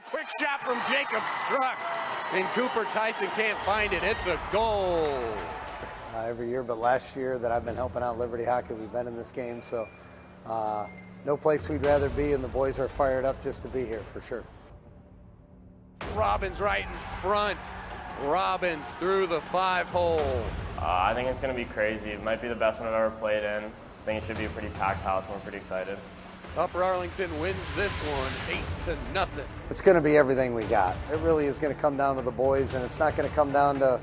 Quick shot from Jacob Struck, and Cooper Tyson can't find it. It's a goal. Every year, but last year that I've been helping out Liberty Hockey, we've been in this game, so no place we'd rather be, and the boys are fired up just to be here for sure. Robbins right in front. Robbins through the 5-hole. I think it's going to be crazy. It might be the best one I've ever played in. I think it should be a pretty packed house, and we're pretty excited. Upper Arlington wins this one 8-0. It's going to be everything we got. It really is going to come down to the boys, and it's not going to come down to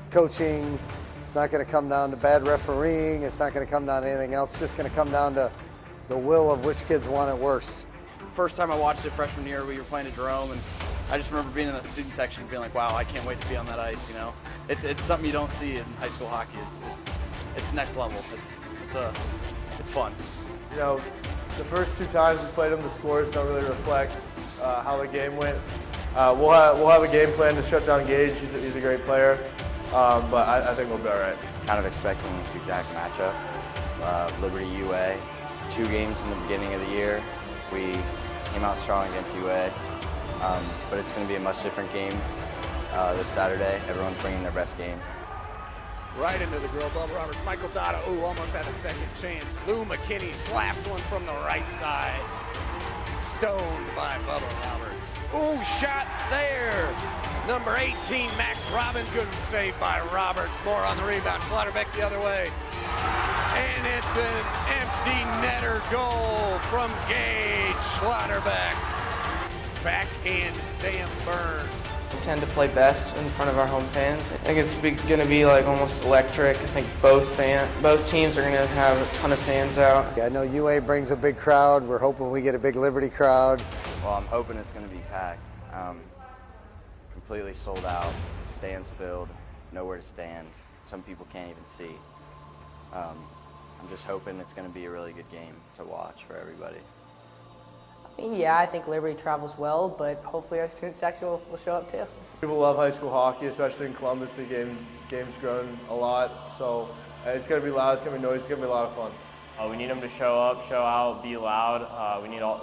coaching. It's not going to come down to bad refereeing. It's not going to come down to anything else. It's just going to come down to the will of which kids want it worse. First time I watched it freshman year, we were playing at Jerome, and I just remember being in the student section and being like, wow, I can't wait to be on that ice, you know? It's something you don't see in high school hockey. It's next level. It's fun. You know, the first 2 times we played them, the scores don't really reflect how the game went. We'll have a game plan to shut down Gage. He's a great player, but I think we'll be all right. Kind of expecting this exact matchup. Liberty UA, 2 games in the beginning of the year. We came out strong against UA, but it's going to be a much different game this Saturday. Everyone's bringing their best game. Right into the grill, Bubba Roberts. Michael Dotto, almost had a second chance. Lou McKinney slaps one from the right side. Stoned by Bubba Roberts. Ooh, shot there. Number 18, Max Robbins, good save by Roberts. More on the rebound. Schlotterbeck the other way. And it's an empty netter goal from Gage Schlotterbeck. Backhand Sam Burns. We tend to play best in front of our home fans. I think it's going to be like almost electric. I think both teams are going to have a ton of fans out. Yeah, I know UA brings a big crowd. We're hoping we get a big Liberty crowd. Well, I'm hoping it's going to be packed. Completely sold out, stands filled, nowhere to stand. Some people can't even see. I'm just hoping it's going to be a really good game to watch for everybody. I mean, yeah, I think Liberty travels well, but hopefully our student section will show up too. People love high school hockey, especially in Columbus. The game's grown a lot, so it's going to be loud, it's going to be noisy, it's going to be a lot of fun. We need them to show up, show out, be loud. We need them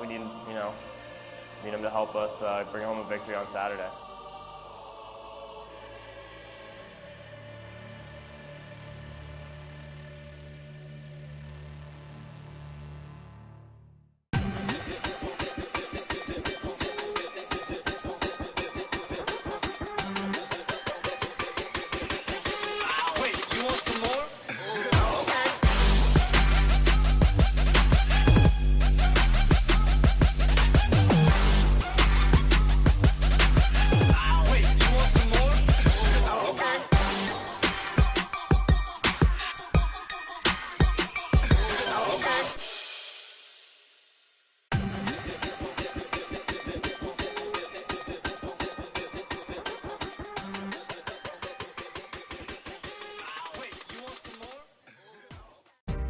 to help us bring home a victory on Saturday.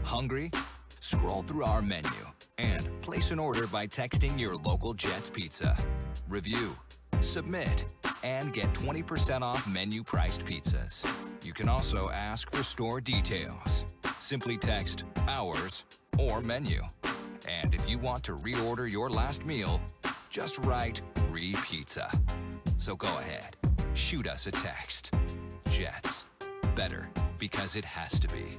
Hungry? Scroll through our menu and place an order by texting your local Jets Pizza. Review, submit, and get 20% off menu-priced pizzas. You can also ask for store details. Simply text hours or menu. And if you want to reorder your last meal, just write re-pizza. So go ahead, shoot us a text. Jets, better because it has to be.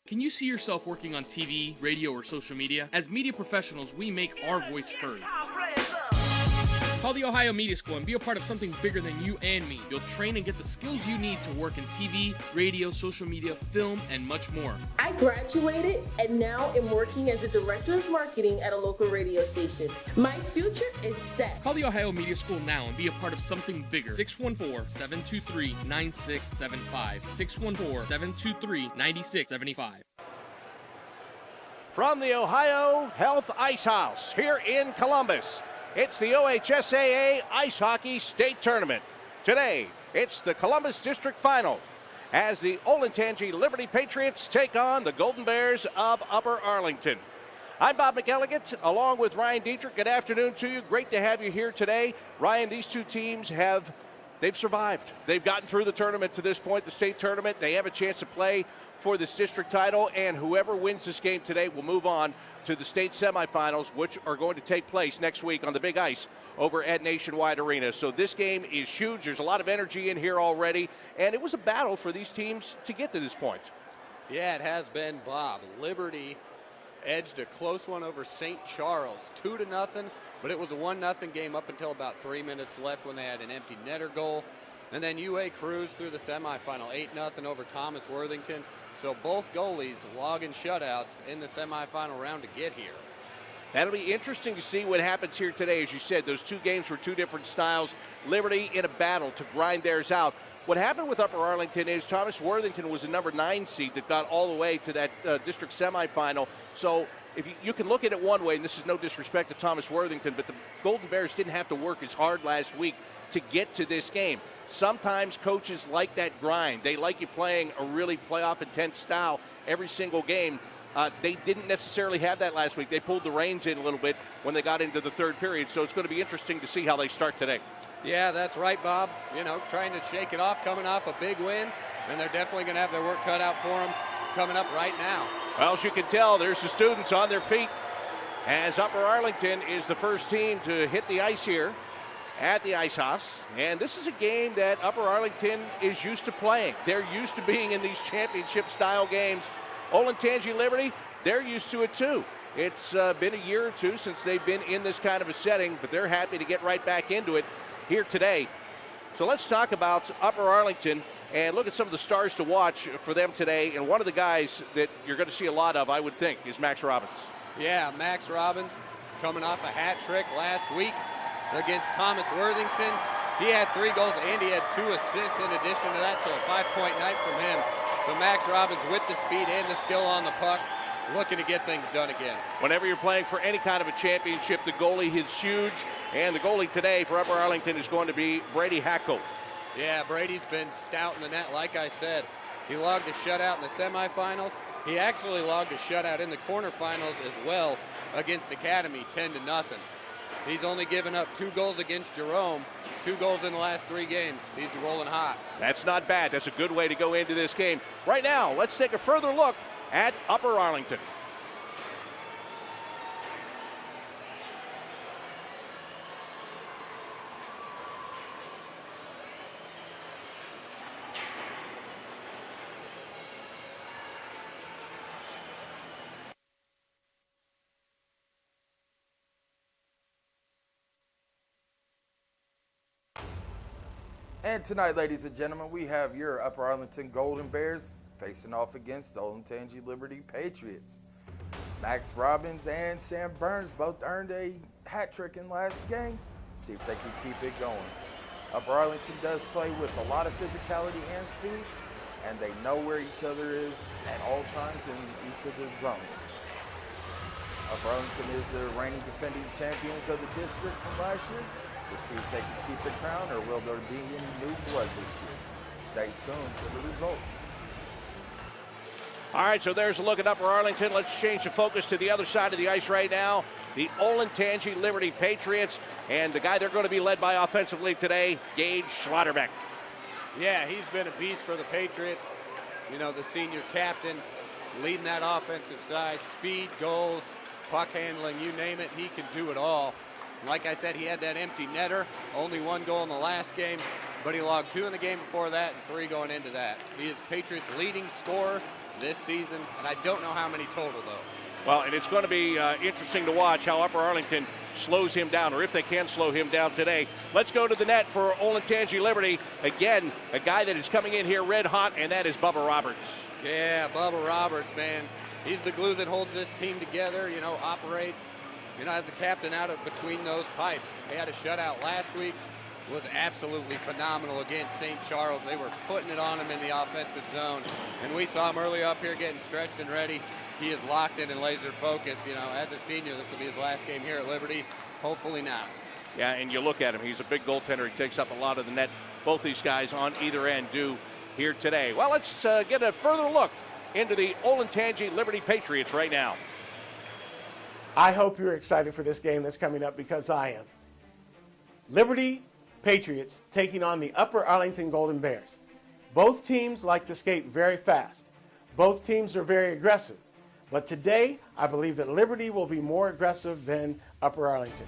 Can you see yourself working on TV, radio, or social media? As media professionals, we make our voice heard. Call the Ohio Media School and be a part of something bigger than you and me. You'll train and get the skills you need to work in TV, radio, social media, film, and much more. I graduated and now am working as a director of marketing at a local radio station. My future is set. Call the Ohio Media School now and be a part of something bigger. 614-723-9675. 614-723-9675. From the Ohio Health Ice House here in Columbus, it's the OHSAA Ice Hockey State Tournament. Today, it's the Columbus District Final as the Olentangy Liberty Patriots take on the Golden Bears of Upper Arlington. I'm Bob McElligott, along with Ryan Dietrich. Good afternoon to you. Great to have you here today. Ryan, these two teams they've survived. They've gotten through the tournament to this point, the state tournament. They have a chance to play for this district title, and whoever wins this game today will move on to the state semifinals, which are going to take place next week on the big ice over at Nationwide Arena. So this game is huge. There's a lot of energy in here already, and it was a battle for these teams to get to this point. Yeah, it has been, Bob. Liberty edged a close one over St. Charles, 2-0, but it was a 1-0 game up until about 3 minutes left when they had an empty netter goal. And then UA cruised through the semifinal, 8-0 over Thomas Worthington. So both goalies logging shutouts in the semifinal round to get here. That'll be interesting to see what happens here today. As you said, those two games were two different styles. Liberty in a battle to grind theirs out. What happened with Upper Arlington is Thomas Worthington was a number 9 seed that got all the way to that district semifinal. So if you can look at it one way, and this is no disrespect to Thomas Worthington, but the Golden Bears didn't have to work as hard last week to get to this game. Sometimes coaches like that grind. They like you playing a really playoff intense style every single game. They didn't necessarily have that last week. They pulled the reins in a little bit when they got into the third period, so it's going to be interesting to see how they start today. Yeah, that's right, Bob. You know, trying to shake it off, coming off a big win, and they're definitely going to have their work cut out for them coming up right now. Well, as you can tell, there's the students on their feet as Upper Arlington is the first team to hit the ice here at the Ice House. And this is a game that Upper Arlington is used to playing. They're used to being in these championship-style games. Olentangy Liberty, they're used to it too. It's been a year or two since they've been in this kind of a setting, but they're happy to get right back into it here today. So let's talk about Upper Arlington and look at some of the stars to watch for them today. And one of the guys that you're going to see a lot of, I would think, is Max Robbins. Yeah, Max Robbins coming off a hat trick last week against Thomas Worthington. He had 3 goals and he had 2 assists in addition to that, so a 5-point night from him. So Max Robbins with the speed and the skill on the puck, looking to get things done again. Whenever you're playing for any kind of a championship, the goalie is huge. And the goalie today for Upper Arlington is going to be Brady Hackle. Yeah, Brady's been stout in the net, like I said. He logged a shutout in the semifinals. He actually logged a shutout in the quarterfinals as well against Academy, 10-0. He's only given up 2 goals against Jerome, 2 goals in the last 3 games. He's rolling hot. That's not bad. That's a good way to go into this game. Right now, let's take a further look at Upper Arlington. And tonight, ladies and gentlemen, we have your Upper Arlington Golden Bears facing off against the Olentangy Liberty Patriots. Max Robbins and Sam Burns both earned a hat trick in last game. See if they can keep it going. Upper Arlington does play with a lot of physicality and speed, and they know where each other is at all times in each of the zones. Upper Arlington is the reigning defending champions of the district from last year. We'll see if they can keep the crown, or will there be any new blood this year? Stay tuned for the results. All right, so there's a look at Upper Arlington. Let's change the focus to the other side of the ice right now. The Olentangy Liberty Patriots, and the guy they're going to be led by offensively today, Gage Schlotterbeck. Yeah, he's been a beast for the Patriots. You know, the senior captain leading that offensive side. Speed, goals, puck handling, you name it, he can do it all. Like I said, he had that empty netter, only 1 goal in the last game, but he logged 2 in the game before that and 3 going into that. He is Patriots' leading scorer this season, and I don't know how many total, though. Well, and it's going to be interesting to watch how Upper Arlington slows him down, or if they can slow him down today. Let's go to the net for Olentangy Liberty. Again, a guy that is coming in here red hot, and that is Bubba Roberts. Yeah, Bubba Roberts, man. He's the glue that holds this team together, you know, operates, you know, as the captain out of between those pipes. They had a shutout last week. It was absolutely phenomenal against St. Charles. They were putting it on him in the offensive zone. And we saw him early up here getting stretched and ready. He is locked in and laser focused. You know, as a senior, this will be his last game here at Liberty. Hopefully not. Yeah, and you look at him. He's a big goaltender. He takes up a lot of the net. Both these guys on either end do here today. Well, let's get a further look into the Olentangy Liberty Patriots right now. I hope you're excited for this game that's coming up, because I am. Liberty Patriots taking on the Upper Arlington Golden Bears. Both teams like to skate very fast. Both teams are very aggressive. But today, I believe that Liberty will be more aggressive than Upper Arlington.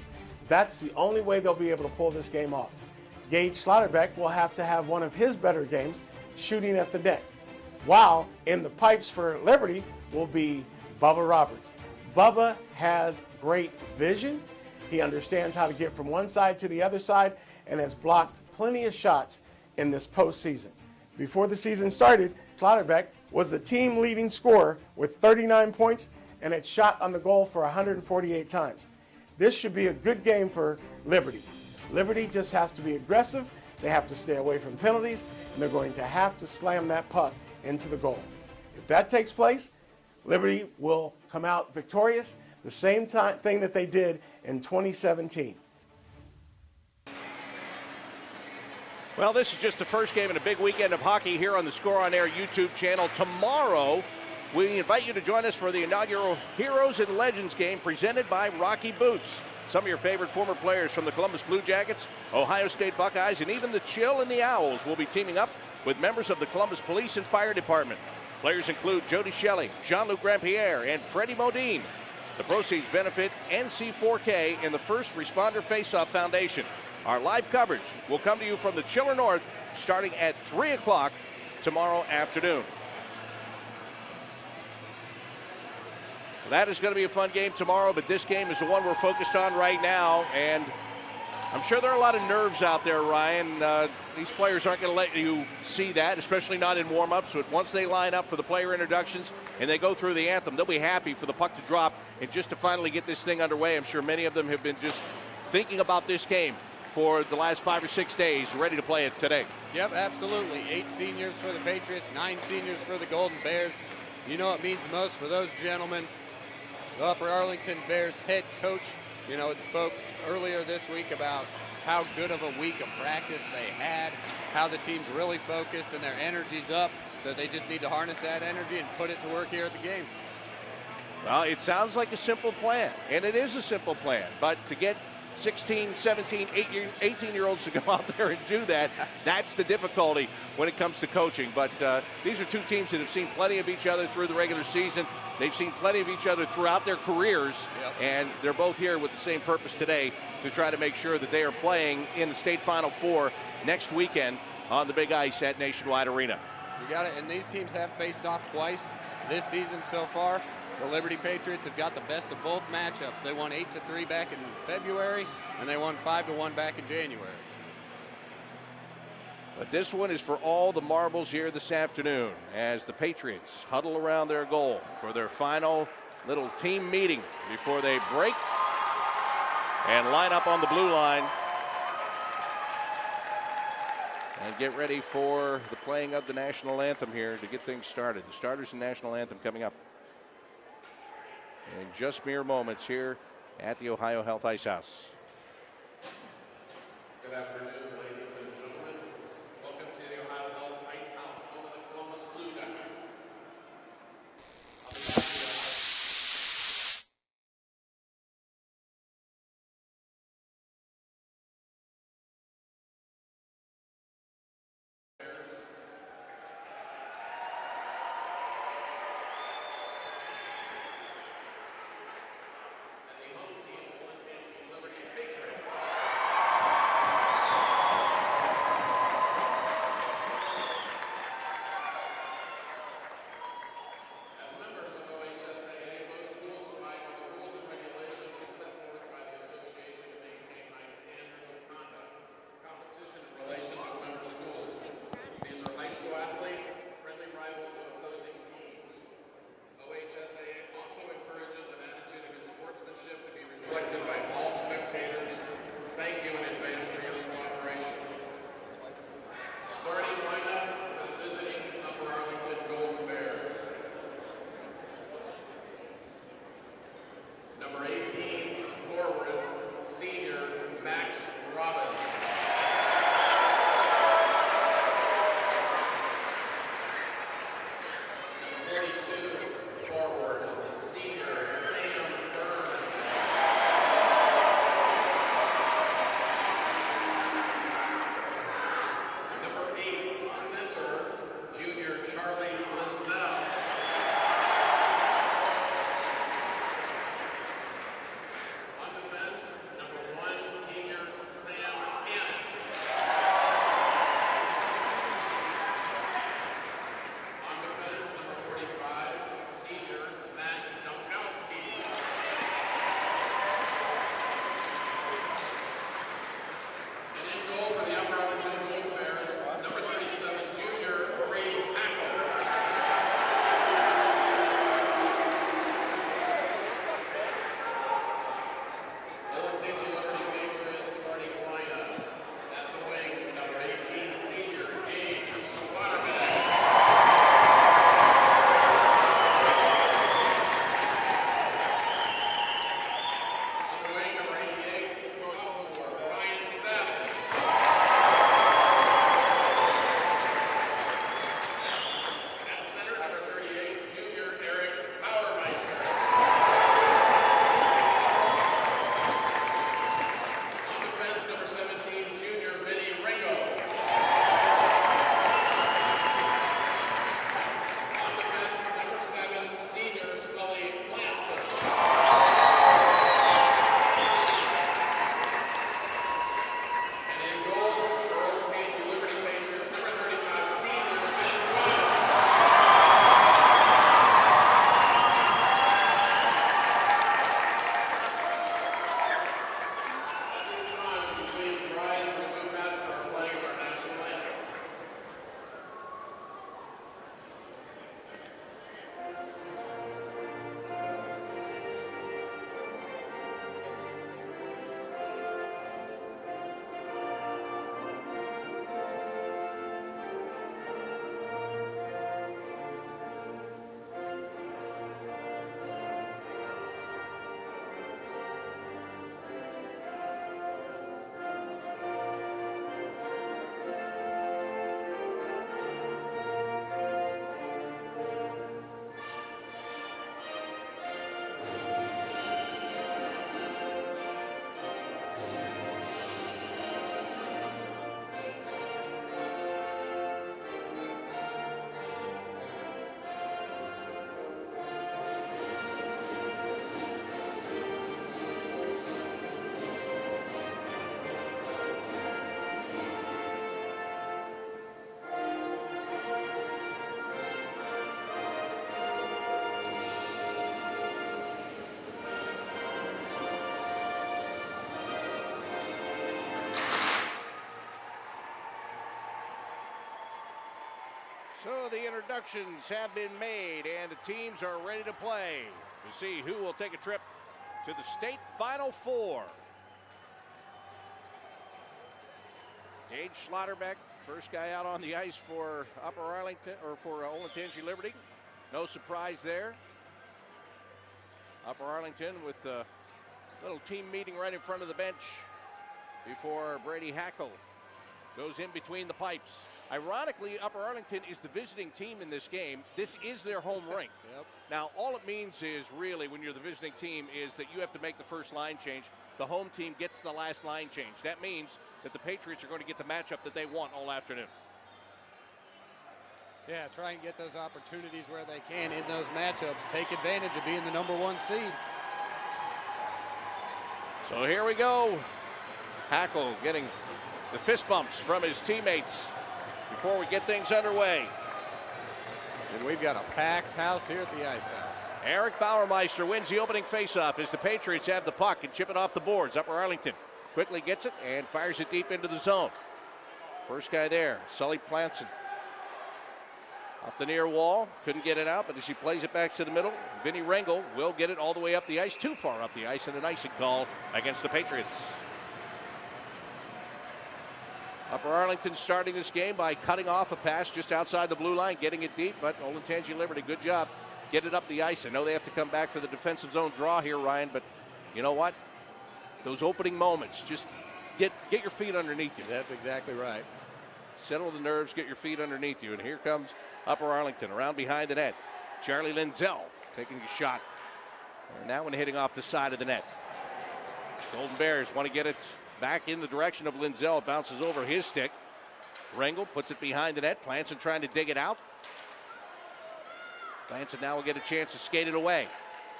That's the only way they'll be able to pull this game off. Gage Slaughterbeck will have to have one of his better games shooting at the net, while in the pipes for Liberty will be Bubba Roberts. Bubba has great vision. He understands how to get from one side to the other side and has blocked plenty of shots in this postseason. Before the season started, Slaughterbeck was the team leading scorer with 39 points and had shot on the goal for 148 times. This should be a good game for Liberty. Liberty just has to be aggressive. They have to stay away from penalties, and they're going to have to slam that puck into the goal. If that takes place, Liberty will come out victorious, the same thing that they did in 2017. Well, this is just the first game in a big weekend of hockey here on the Score on Air YouTube channel. Tomorrow, we invite you to join us for the inaugural Heroes and Legends game presented by Rocky Boots. Some of your favorite former players from the Columbus Blue Jackets, Ohio State Buckeyes, and even the Chill and the Owls will be teaming up with members of the Columbus Police and Fire Department. Players include Jody Shelley, Jean-Luc Grandpierre, and Freddie Modine. The proceeds benefit NC4K and the First Responder Face-Off Foundation. Our live coverage will come to you from the Chiller North starting at 3 o'clock tomorrow afternoon. That is going to be a fun game tomorrow, but this game is the one we're focused on right now, and I'm sure there are a lot of nerves out there, Ryan. These players aren't going to let you see that, especially not in warm-ups, but once they line up for the player introductions and they go through the anthem, they'll be happy for the puck to drop and just to finally get this thing underway. I'm sure many of them have been just thinking about this game for the last 5 or 6 days, ready to play it today. Yep, absolutely. 8 seniors for the Patriots, 9 seniors for the Golden Bears. You know it means the most for those gentlemen. The Upper Arlington Bears head coach, it spoke earlier this week about how good of a week of practice they had, how the team's really focused and their energy's up, so they just need to harness that energy and put it to work here at the game. Well, it sounds like a simple plan, and it is a simple plan, but to get 16, 17, 18-year-olds to go out there and do that, that's the difficulty when it comes to coaching. But these are two teams that have seen plenty of each other through the regular season. They've seen plenty of each other throughout their careers, and they're both here with the same purpose today to try to make sure that they are playing in the state Final Four next weekend on the big ice at Nationwide Arena. You got it, and these teams have faced off twice this season so far. The Liberty Patriots have got the best of both matchups. They won 8-3 back in February, and they won 5-1 back in January. But this one is for all the marbles here this afternoon as the Patriots huddle around their goal for their final little team meeting before they break and line up on the blue line and get ready for the playing of the national anthem here to get things started. The starters and national anthem coming up in just mere moments here at the Ohio Health Ice House. Good afternoon, ladies and gentlemen. Welcome to the Ohio Health Ice House, home of the Columbus Blue Jackets. And the home team, Olentangy Liberty So the introductions have been made and the teams are ready to play to see who will take a trip to the state Final Four. Gage Schlotterbeck, first guy out on the ice for Upper Arlington, or for Olentangy Liberty. No surprise there. Upper Arlington with a little team meeting right in front of the bench before Brady Hackle goes in between the pipes. Ironically, Upper Arlington is the visiting team in this game. This is their home rink. Yep. Now, all it means is really when you're the visiting team is that you have to make the first line change. The home team gets the last line change. That means that the Patriots are going to get the matchup that they want all afternoon. Yeah, try and get those opportunities where they can in those matchups. Take advantage of being the #1 seed. So here we go. Hackle getting the fist bumps from his teammates before we get things underway. And we've got a packed house here at the Ice House. Eric Bauermeister wins the opening faceoff as the Patriots have the puck and chip it off the boards. Upper Arlington quickly gets it and fires it deep into the zone. First guy there, Sully Planson. Up the near wall, couldn't get it out, but as he plays it back to the middle, Vinny Rengel will get it all the way up the ice, too far up the ice, and an icing call against the Patriots. Upper Arlington starting this game by cutting off a pass just outside the blue line, getting it deep, but Olentangy Liberty, good job. Get it up the ice. I know they have to come back for the defensive zone draw here, Ryan, but you know what? Those opening moments, just get your feet underneath you. That's exactly right. Settle the nerves, get your feet underneath you. And here comes Upper Arlington around behind the net. Charlie Linzel taking a shot. And that one hitting off the side of the net. Golden Bears want to get it back in the direction of Linzel. It bounces over his stick. Rengel puts it behind the net. Planson trying to dig it out. Planson now will get a chance to skate it away.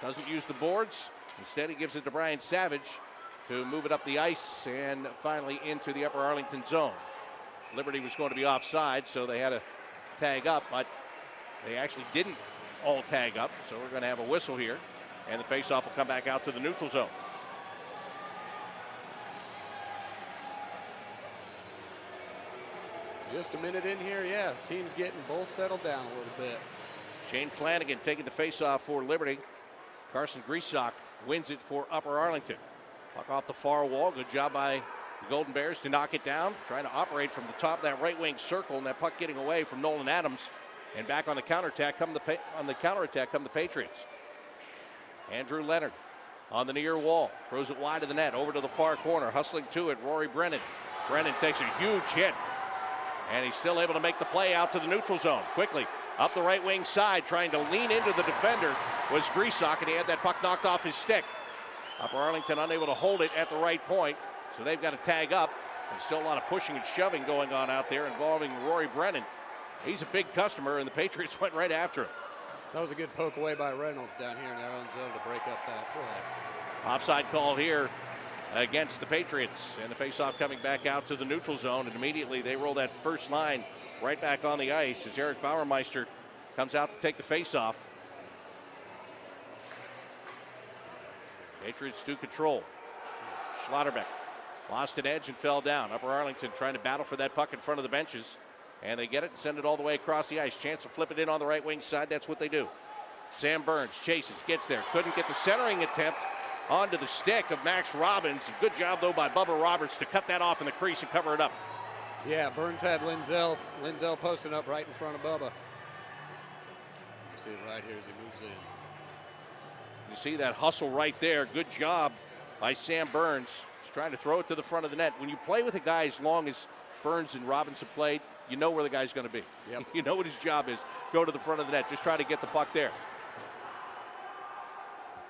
Doesn't use the boards. Instead, he gives it to Brian Savage to move it up the ice and finally into the Upper Arlington zone. Liberty was going to be offside, so they had to tag up, but they actually didn't all tag up, so we're going to have a whistle here, and the faceoff will come back out to the neutral zone. Just a minute in here, yeah. Team's getting both settled down a little bit. Shane Flanagan taking the faceoff for Liberty. Carson Reynolds wins it for Upper Arlington. Puck off the far wall. Good job by the Golden Bears to knock it down. Trying to operate from the top of that right wing circle, and that puck getting away from Nolan Adams. And back on the counterattack come the Patriots. Andrew Leonard on the near wall. Throws it wide of the net. Over to the far corner. Hustling to it, Rory Brennan. Brennan takes a huge hit. And he's still able to make the play out to the neutral zone. Quickly up the right wing side, trying to lean into the defender was Griesach, and he had that puck knocked off his stick. Upper Arlington unable to hold it at the right point, so they've got to tag up. And still a lot of pushing and shoving going on out there involving Rory Brennan. He's a big customer, and the Patriots went right after him. That was a good poke away by Reynolds down here in their own zone to break up that play. Offside call here against the Patriots, and the faceoff coming back out to the neutral zone, and immediately they roll that first line right back on the ice as Eric Bauermeister comes out to take the faceoff. Patriots do control. Schlotterbeck lost an edge and fell down. Upper Arlington trying to battle for that puck in front of the benches, and they get it and send it all the way across the ice. Chance to flip it in on the right wing side. That's what they do. Sam Burns chases, gets there, couldn't get the centering attempt onto the stick of Max Robbins. Good job, though, by Bubba Roberts to cut that off in the crease and cover it up. Yeah, Burns had Linzel posting up right in front of Bubba. You see it right here as he moves in. You see that hustle right there. Good job by Sam Burns. He's trying to throw it to the front of the net. When you play with a guy as long as Burns and Robbins have played, you know where the guy's going to be. Yep. You know what his job is. Go to the front of the net. Just try to get the puck there.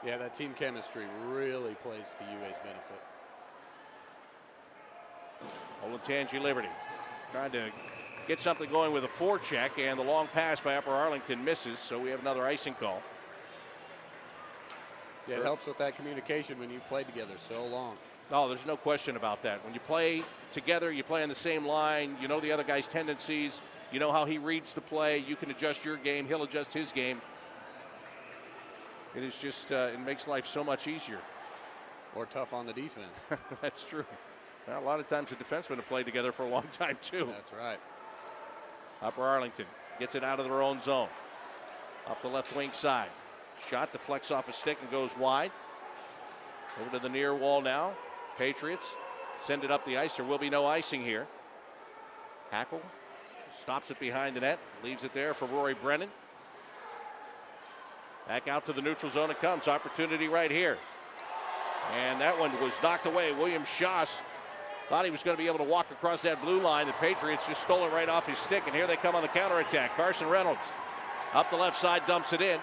Yeah, that team chemistry really plays to UA's benefit. Olentangy Liberty trying to get something going with a forecheck, and the long pass by Upper Arlington misses, so we have another icing call. Yeah, it helps with that communication when you've played together so long. Oh, there's no question about that. When you play together, you play on the same line, you know the other guy's tendencies, you know how he reads the play, you can adjust your game, he'll adjust his game. It is just, it makes life so much easier. Or tough on the defense. That's true. Well, a lot of times the defensemen have played together for a long time, too. That's right. Upper Arlington gets it out of their own zone. Up the left wing side. Shot deflects off a stick and goes wide. Over to the near wall now. Patriots send it up the ice. There will be no icing here. Hackle stops it behind the net. Leaves it there for Rory Brennan. Back out to the neutral zone it comes. Opportunity right here. And that one was knocked away. William Schaas thought he was going to be able to walk across that blue line. The Patriots just stole it right off his stick, and here they come on the counterattack. Carson Reynolds up the left side, dumps it in.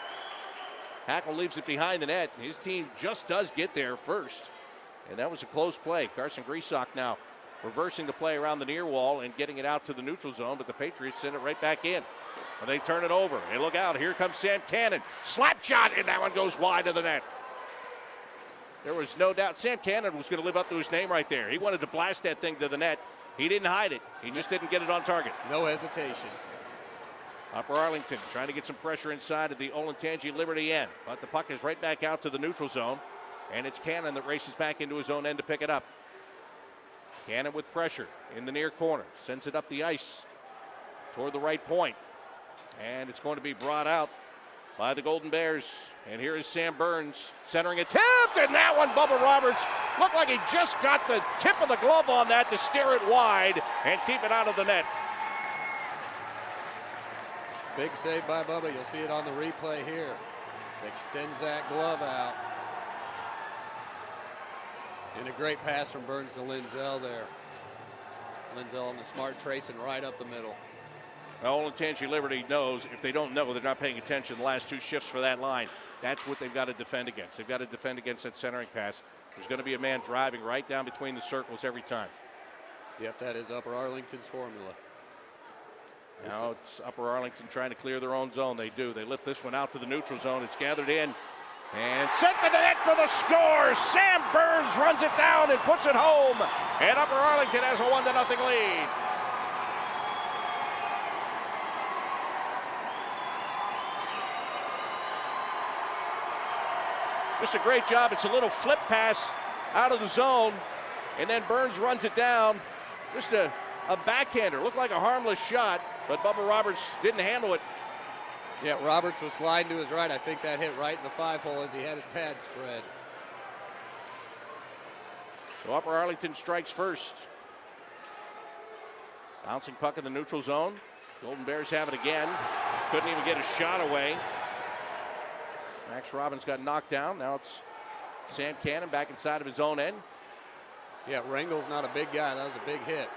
Hackle leaves it behind the net. His team just does get there first, and that was a close play. Carson Griesach now reversing the play around the near wall and getting it out to the neutral zone, but the Patriots send it right back in. And they turn it over. Hey, look out. Here comes Sam Cannon. Slap shot, and that one goes wide of the net. There was no doubt Sam Cannon was going to live up to his name right there. He wanted to blast that thing to the net. He didn't hide it. He just didn't get it on target. No hesitation. Upper Arlington trying to get some pressure inside of the Olentangy Liberty end. But the puck is right back out to the neutral zone. And it's Cannon that races back into his own end to pick it up. Cannon with pressure in the near corner. Sends it up the ice toward the right point. And it's going to be brought out by the Golden Bears. And here is Sam Burns centering attempt. And that one, Bubba Roberts, looked like he just got the tip of the glove on that to steer it wide and keep it out of the net. Big save by Bubba. You'll see it on the replay here. Extends that glove out. And a great pass from Burns to Linzell there. Linzell on the smart tracing right up the middle. Well, Olentangy Liberty knows if they don't know, they're not paying attention the last two shifts for that line. That's what they've got to defend against. They've got to defend against that centering pass. There's going to be a man driving right down between the circles every time. Yep, that is Upper Arlington's formula. Now it's Upper Arlington trying to clear their own zone. They do. They lift this one out to the neutral zone. It's gathered in and sent to the net for the score. Sam Burns runs it down and puts it home. And Upper Arlington has a 1-0 lead. Just a great job. It's a little flip pass out of the zone, and then Burns runs it down. Just a backhander. Looked like a harmless shot, but Bubba Roberts didn't handle it. Yeah, Roberts was sliding to his right. I think that hit right in the 5-hole as he had his pad spread. So Upper Arlington strikes first. Bouncing puck in the neutral zone. Golden Bears have it again. Couldn't even get a shot away. Max Robbins got knocked down. Now it's Sam Cannon back inside of his own end. Yeah, Rangel's not a big guy. That was a big hit.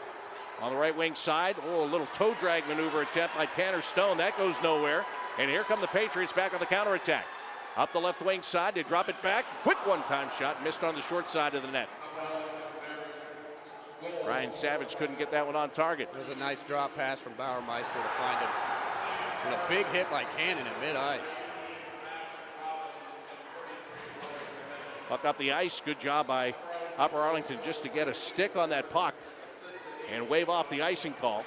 On the right wing side, a little toe drag maneuver attempt by Tanner Stone. That goes nowhere. And here come the Patriots back on the counterattack. Up the left wing side, they drop it back. Quick one-time shot, missed on the short side of the net. Ryan Savage couldn't get that one on target. It was a nice drop pass from Bauermeister to find him. And a big hit by Cannon at mid-ice. Puck up the ice. Good job by Upper Arlington just to get a stick on that puck and wave off the icing call.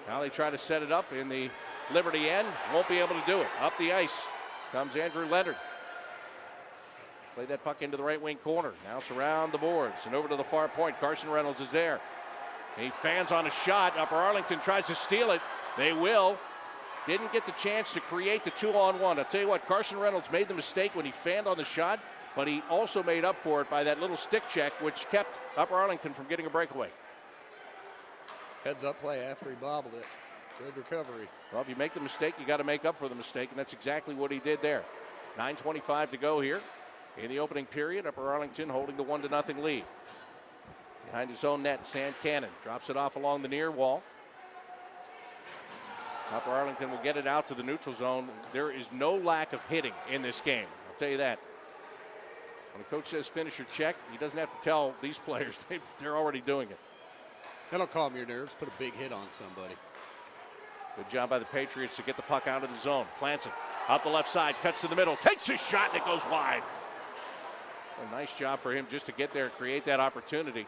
Now they try to set it up in the Liberty end. Won't be able to do it. Up the ice comes Andrew Leonard. Played that puck into the right wing corner. Now it's around the boards and over to the far point. Carson Reynolds is there. He fans on a shot. Upper Arlington tries to steal it. They will. Didn't get the chance to create the 2-on-1. I'll tell you what, Carson Reynolds made the mistake when he fanned on the shot, but he also made up for it by that little stick check, which kept Upper Arlington from getting a breakaway. Heads up play after he bobbled it. Good recovery. Well, if you make the mistake, you got to make up for the mistake, and that's exactly what he did there. 9:25 to go here in the opening period. Upper Arlington holding the 1-0 lead. Behind his own net, Sam Cannon drops it off along the near wall. Upper Arlington will get it out to the neutral zone. There is no lack of hitting in this game. I'll tell you that. When the coach says finish your check, he doesn't have to tell these players. They're already doing it. That'll calm your nerves. Put a big hit on somebody. Good job by the Patriots to get the puck out of the zone. Plants it out the left side, cuts to the middle, takes a shot, and it goes wide. A nice job for him just to get there and create that opportunity.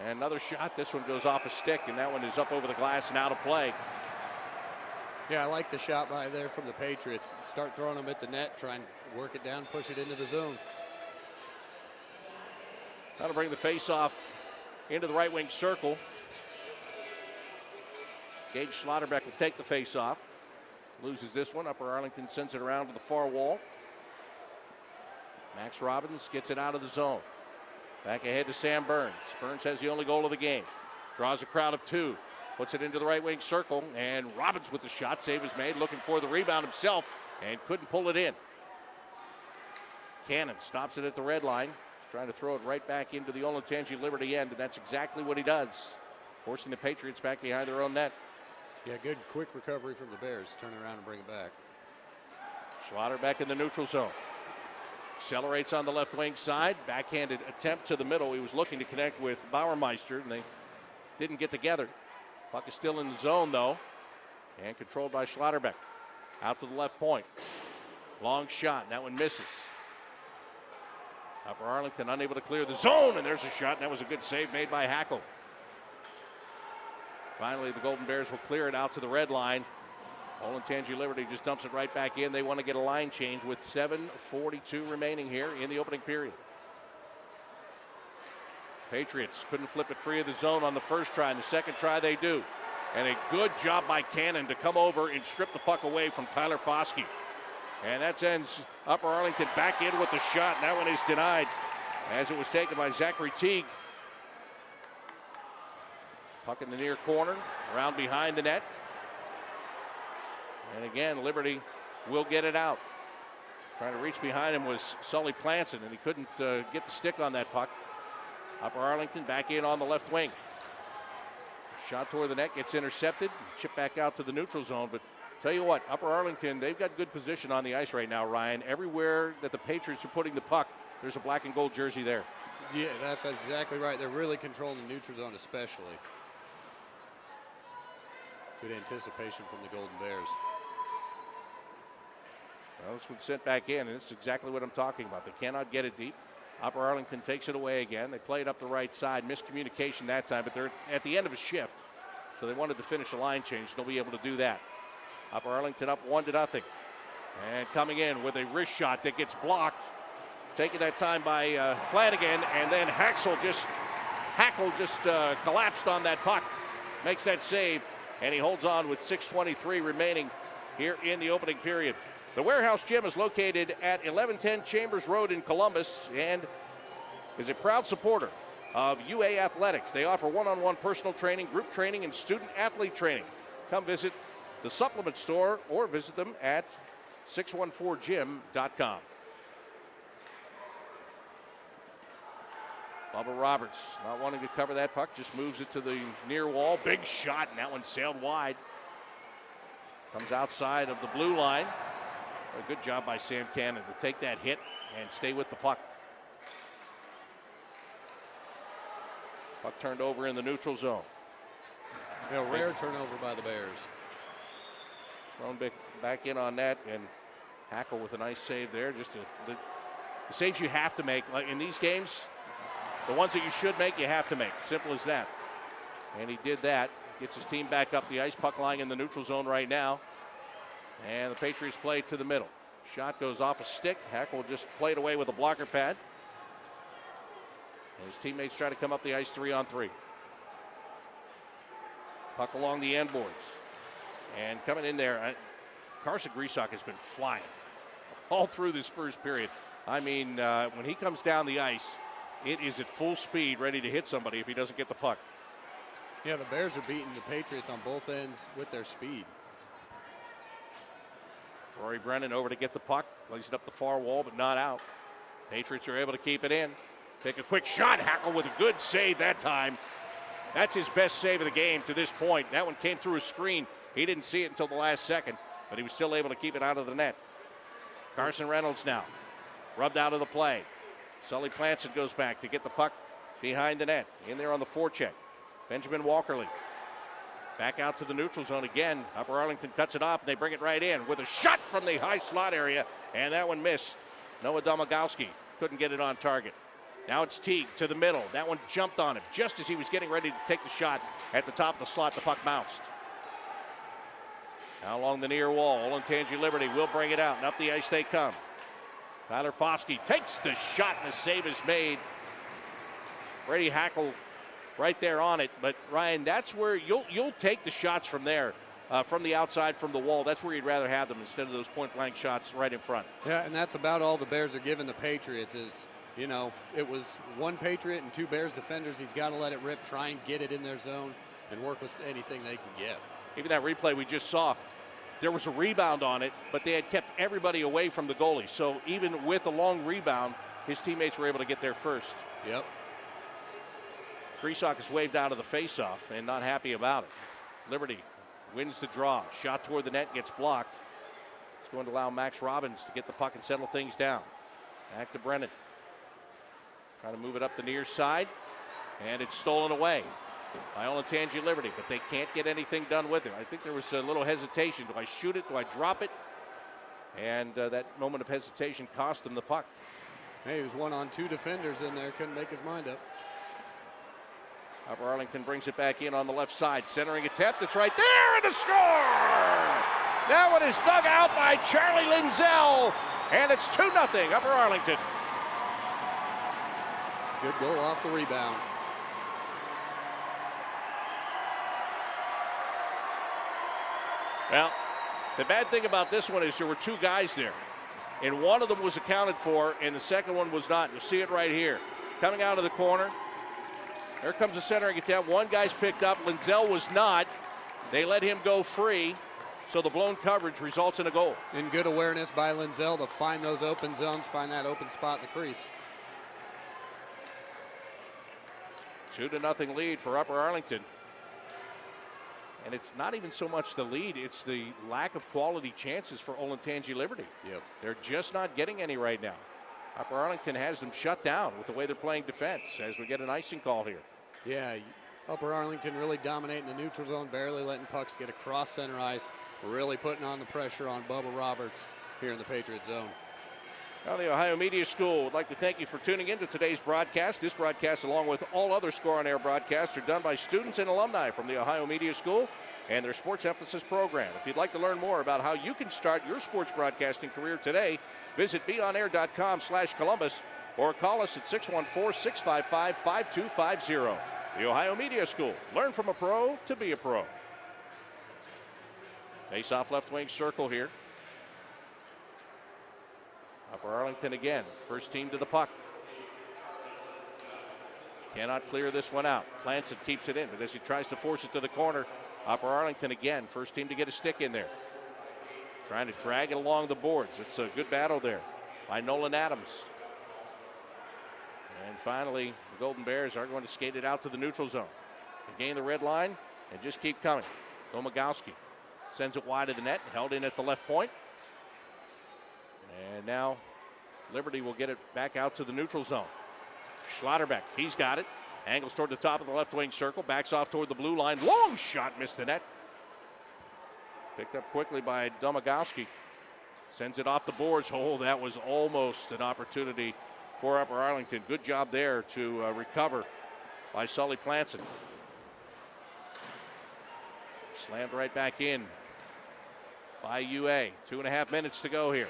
And another shot. This one goes off a stick, and that one is up over the glass and out of play. Yeah, I like the shot by there from the Patriots. Start throwing them at the net, try and work it down, push it into the zone. That'll bring the face-off into the right wing circle. Gage Schlotterbeck will take the face-off. loses this one. Upper Arlington sends it around to the far wall. Max Robbins gets it out of the zone. Back ahead to Sam Burns. Burns has the only goal of the game. Draws a crowd of 2. Puts it into the right wing circle. And Robbins with the shot. Save is made. Looking for the rebound himself. And couldn't pull it in. Cannon stops it at the red line. He's trying to throw it right back into the Olentangy Liberty end. And that's exactly what he does. Forcing the Patriots back behind their own net. Yeah, good quick recovery from the Bears. Turn around and bring it back. Schlatter back in the neutral zone. Accelerates on the left wing side. Backhanded attempt to the middle. He was looking to connect with Bauermeister, and they didn't get together. Puck is still in the zone, though, and controlled by Schlotterbeck. Out to the left point. Long shot, and that one misses. Upper Arlington unable to clear the zone, and there's a shot, and that was a good save made by Hackle. Finally, the Golden Bears will clear it out to the red line. Olentangy Liberty just dumps it right back in. They want to get a line change with 7:42 remaining here in the opening period. Patriots couldn't flip it free of the zone on the first try. And the second try they do. And a good job by Cannon to come over and strip the puck away from Tyler Foskey. And that sends Upper Arlington back in with the shot. And that one is denied as it was taken by Zachary Teague. Puck in the near corner, around behind the net. And again, Liberty will get it out. Trying to reach behind him was Sully Planson, and he couldn't get the stick on that puck. Upper Arlington back in on the left wing. Shot toward the net, gets intercepted, chipped back out to the neutral zone. But tell you what, Upper Arlington, they've got good position on the ice right now, Ryan. Everywhere that the Patriots are putting the puck, there's a black and gold jersey there. Yeah, that's exactly right. They're really controlling the neutral zone especially. Good anticipation from the Golden Bears. Well, this one's sent back in, and this is exactly what I'm talking about. They cannot get it deep. Upper Arlington takes it away again. They play it up the right side. Miscommunication that time, but they're at the end of a shift, so they wanted to finish a line change. They'll be able to do that. Upper Arlington up 1-0. And coming in with a wrist shot that gets blocked. Taken that time by Flanagan, and then Hackle just collapsed on that puck. Makes that save, and he holds on with 6:23 remaining here in the opening period. The Warehouse Gym is located at 1110 Chambers Road in Columbus and is a proud supporter of UA Athletics. They offer one-on-one personal training, group training, and student athlete training. Come visit the supplement store or visit them at 614gym.com. Bubba Roberts not wanting to cover that puck, just moves it to the near wall. Big shot, and that one sailed wide. Comes outside of the blue line. A good job by Sam Cannon to take that hit and stay with the puck. Puck turned over in the neutral zone. A rare turnover by the Bears. Thrown back in on that, and Hackle with a nice save there. Just the saves you have to make. Like in these games, the ones that you should make, you have to make. Simple as that. And he did that. Gets his team back up the ice. Puck lying in the neutral zone right now. And the Patriots play to the middle. Shot goes off a stick. Hackle just played away with a blocker pad. And his teammates try to come up the ice 3-on-3. Puck along the end boards. And coming in there, Carson Reynolds has been flying all through this first period. I mean, when he comes down the ice, it is at full speed, ready to hit somebody if he doesn't get the puck. Yeah, the Bears are beating the Patriots on both ends with their speed. Rory Brennan over to get the puck. Plays it up the far wall, but not out. Patriots are able to keep it in. Take a quick shot. Hackle with a good save that time. That's his best save of the game to this point. That one came through a screen. He didn't see it until the last second, but he was still able to keep it out of the net. Carson Reynolds now. Rubbed out of the play. Sully Planson goes back to get the puck behind the net. In there on the forecheck. Benjamin Walkerly. Back out to the neutral zone again. Upper Arlington cuts it off, and they bring it right in with a shot from the high slot area, and that one missed. Noah Domagowski couldn't get it on target. Now it's Teague to the middle. That one jumped on him just as he was getting ready to take the shot at the top of the slot. The puck bounced. Now along the near wall, Olentangy Liberty will bring it out, and up the ice they come. Tyler Foskey takes the shot, and the save is made. Brady Hackle right there on it, but Ryan, that's where you'll take the shots from there. from the outside, from the wall. That's where you'd rather have them instead of those point-blank shots right in front. Yeah, and that's about all the Bears are giving the Patriots is, you know, it was one Patriot and 2 Bears defenders. He's got to let it rip, try and get it in their zone, and work with anything they can get. Even that replay we just saw, there was a rebound on it, but they had kept everybody away from the goalie. So even with a long rebound, his teammates were able to get there first. Yep. Kresak is waved out of the faceoff and not happy about it. Liberty wins the draw. Shot toward the net, gets blocked. It's going to allow Max Robbins to get the puck and settle things down. Back to Brennan. Trying to move it up the near side, and it's stolen away by Olentangy Liberty, but they can't get anything done with it. I think there was a little hesitation. Do I shoot it? Do I drop it? And that moment of hesitation cost them the puck. Hey, he was 1-on-2 defenders in there. Couldn't make his mind up. Upper Arlington brings it back in on the left side. Centering attempt. It's right there, and a score! That one is dug out by Charlie Lindsell, and it's 2-0 Upper Arlington. Good goal off the rebound. Well, the bad thing about this one is there were 2 guys there, and one of them was accounted for, and the second one was not. You'll see it right here. Coming out of the corner. There comes a centering attempt. One guy's picked up. Lindsell was not. They let him go free, so the blown coverage results in a goal. And good awareness by Lindsell to find those open zones, find that open spot in the crease. 2-0 lead for Upper Arlington. And it's not even so much the lead, it's the lack of quality chances for Olentangy Liberty. Yep. They're just not getting any right now. Upper Arlington has them shut down with the way they're playing defense as we get an icing call here. Yeah, Upper Arlington really dominating the neutral zone, barely letting pucks get across center ice, really putting on the pressure on Bubba Roberts here in the Patriot zone. Well, the Ohio Media School would like to thank you for tuning in to today's broadcast. This broadcast, along with all other Score on Air broadcasts, are done by students and alumni from the Ohio Media School and their Sports Emphasis program. If you'd like to learn more about how you can start your sports broadcasting career today, visit beonair.com/Columbus or call us at 614-655-5250. The Ohio Media School. Learn from a pro to be a pro. Face-off left wing circle here. Upper Arlington again. First team to the puck. Cannot clear this one out. Plants it, keeps it in, but as he tries to force it to the corner, Upper Arlington again. First team to get a stick in there. Trying to drag it along the boards. It's a good battle there by Nolan Adams. And finally, the Golden Bears are going to skate it out to the neutral zone. They gain the red line and just keep coming. Domagowski sends it wide of the net, held in at the left point. And now Liberty will get it back out to the neutral zone. Schlotterbeck, he's got it. Angles toward the top of the left wing circle, backs off toward the blue line. Long shot, missed the net. Picked up quickly by Domagowski. Sends it off the boards. Oh, that was almost an opportunity for Upper Arlington. Good job there to recover by Sully Planson. Slammed right back in by UA. 2.5 minutes to go here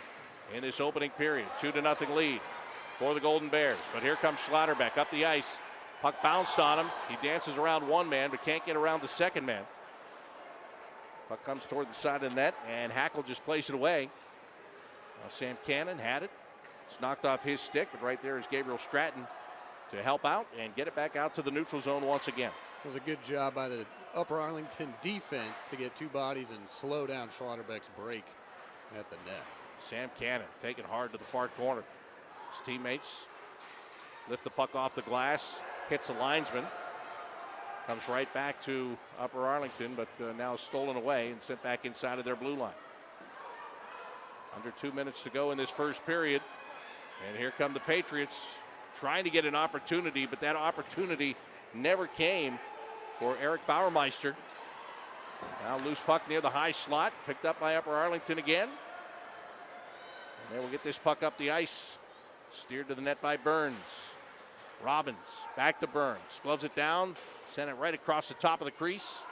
in this opening period. 2-0 lead for the Golden Bears. But here comes Schlotterbeck up the ice. Puck bounced on him. He dances around one man, but can't get around the second man. Puck comes toward the side of the net, and Hackle just plays it away. Sam Cannon had it. It's knocked off his stick, but right there is Gabriel Stratton to help out and get it back out to the neutral zone once again. It was a good job by the Upper Arlington defense to get 2 bodies and slow down Schlotterbeck's break at the net. Sam Cannon taking hard to the far corner. His teammates lift the puck off the glass, hits the linesman. Comes right back to Upper Arlington, but now stolen away and sent back inside of their blue line. Under 2 minutes to go in this first period. And here come the Patriots trying to get an opportunity, but that opportunity never came for Eric Bauermeister. Now loose puck near the high slot, picked up by Upper Arlington again. And they will get this puck up the ice. Steered to the net by Burns. Robbins back to Burns. Gloves it down. Sent it right across the top of the crease.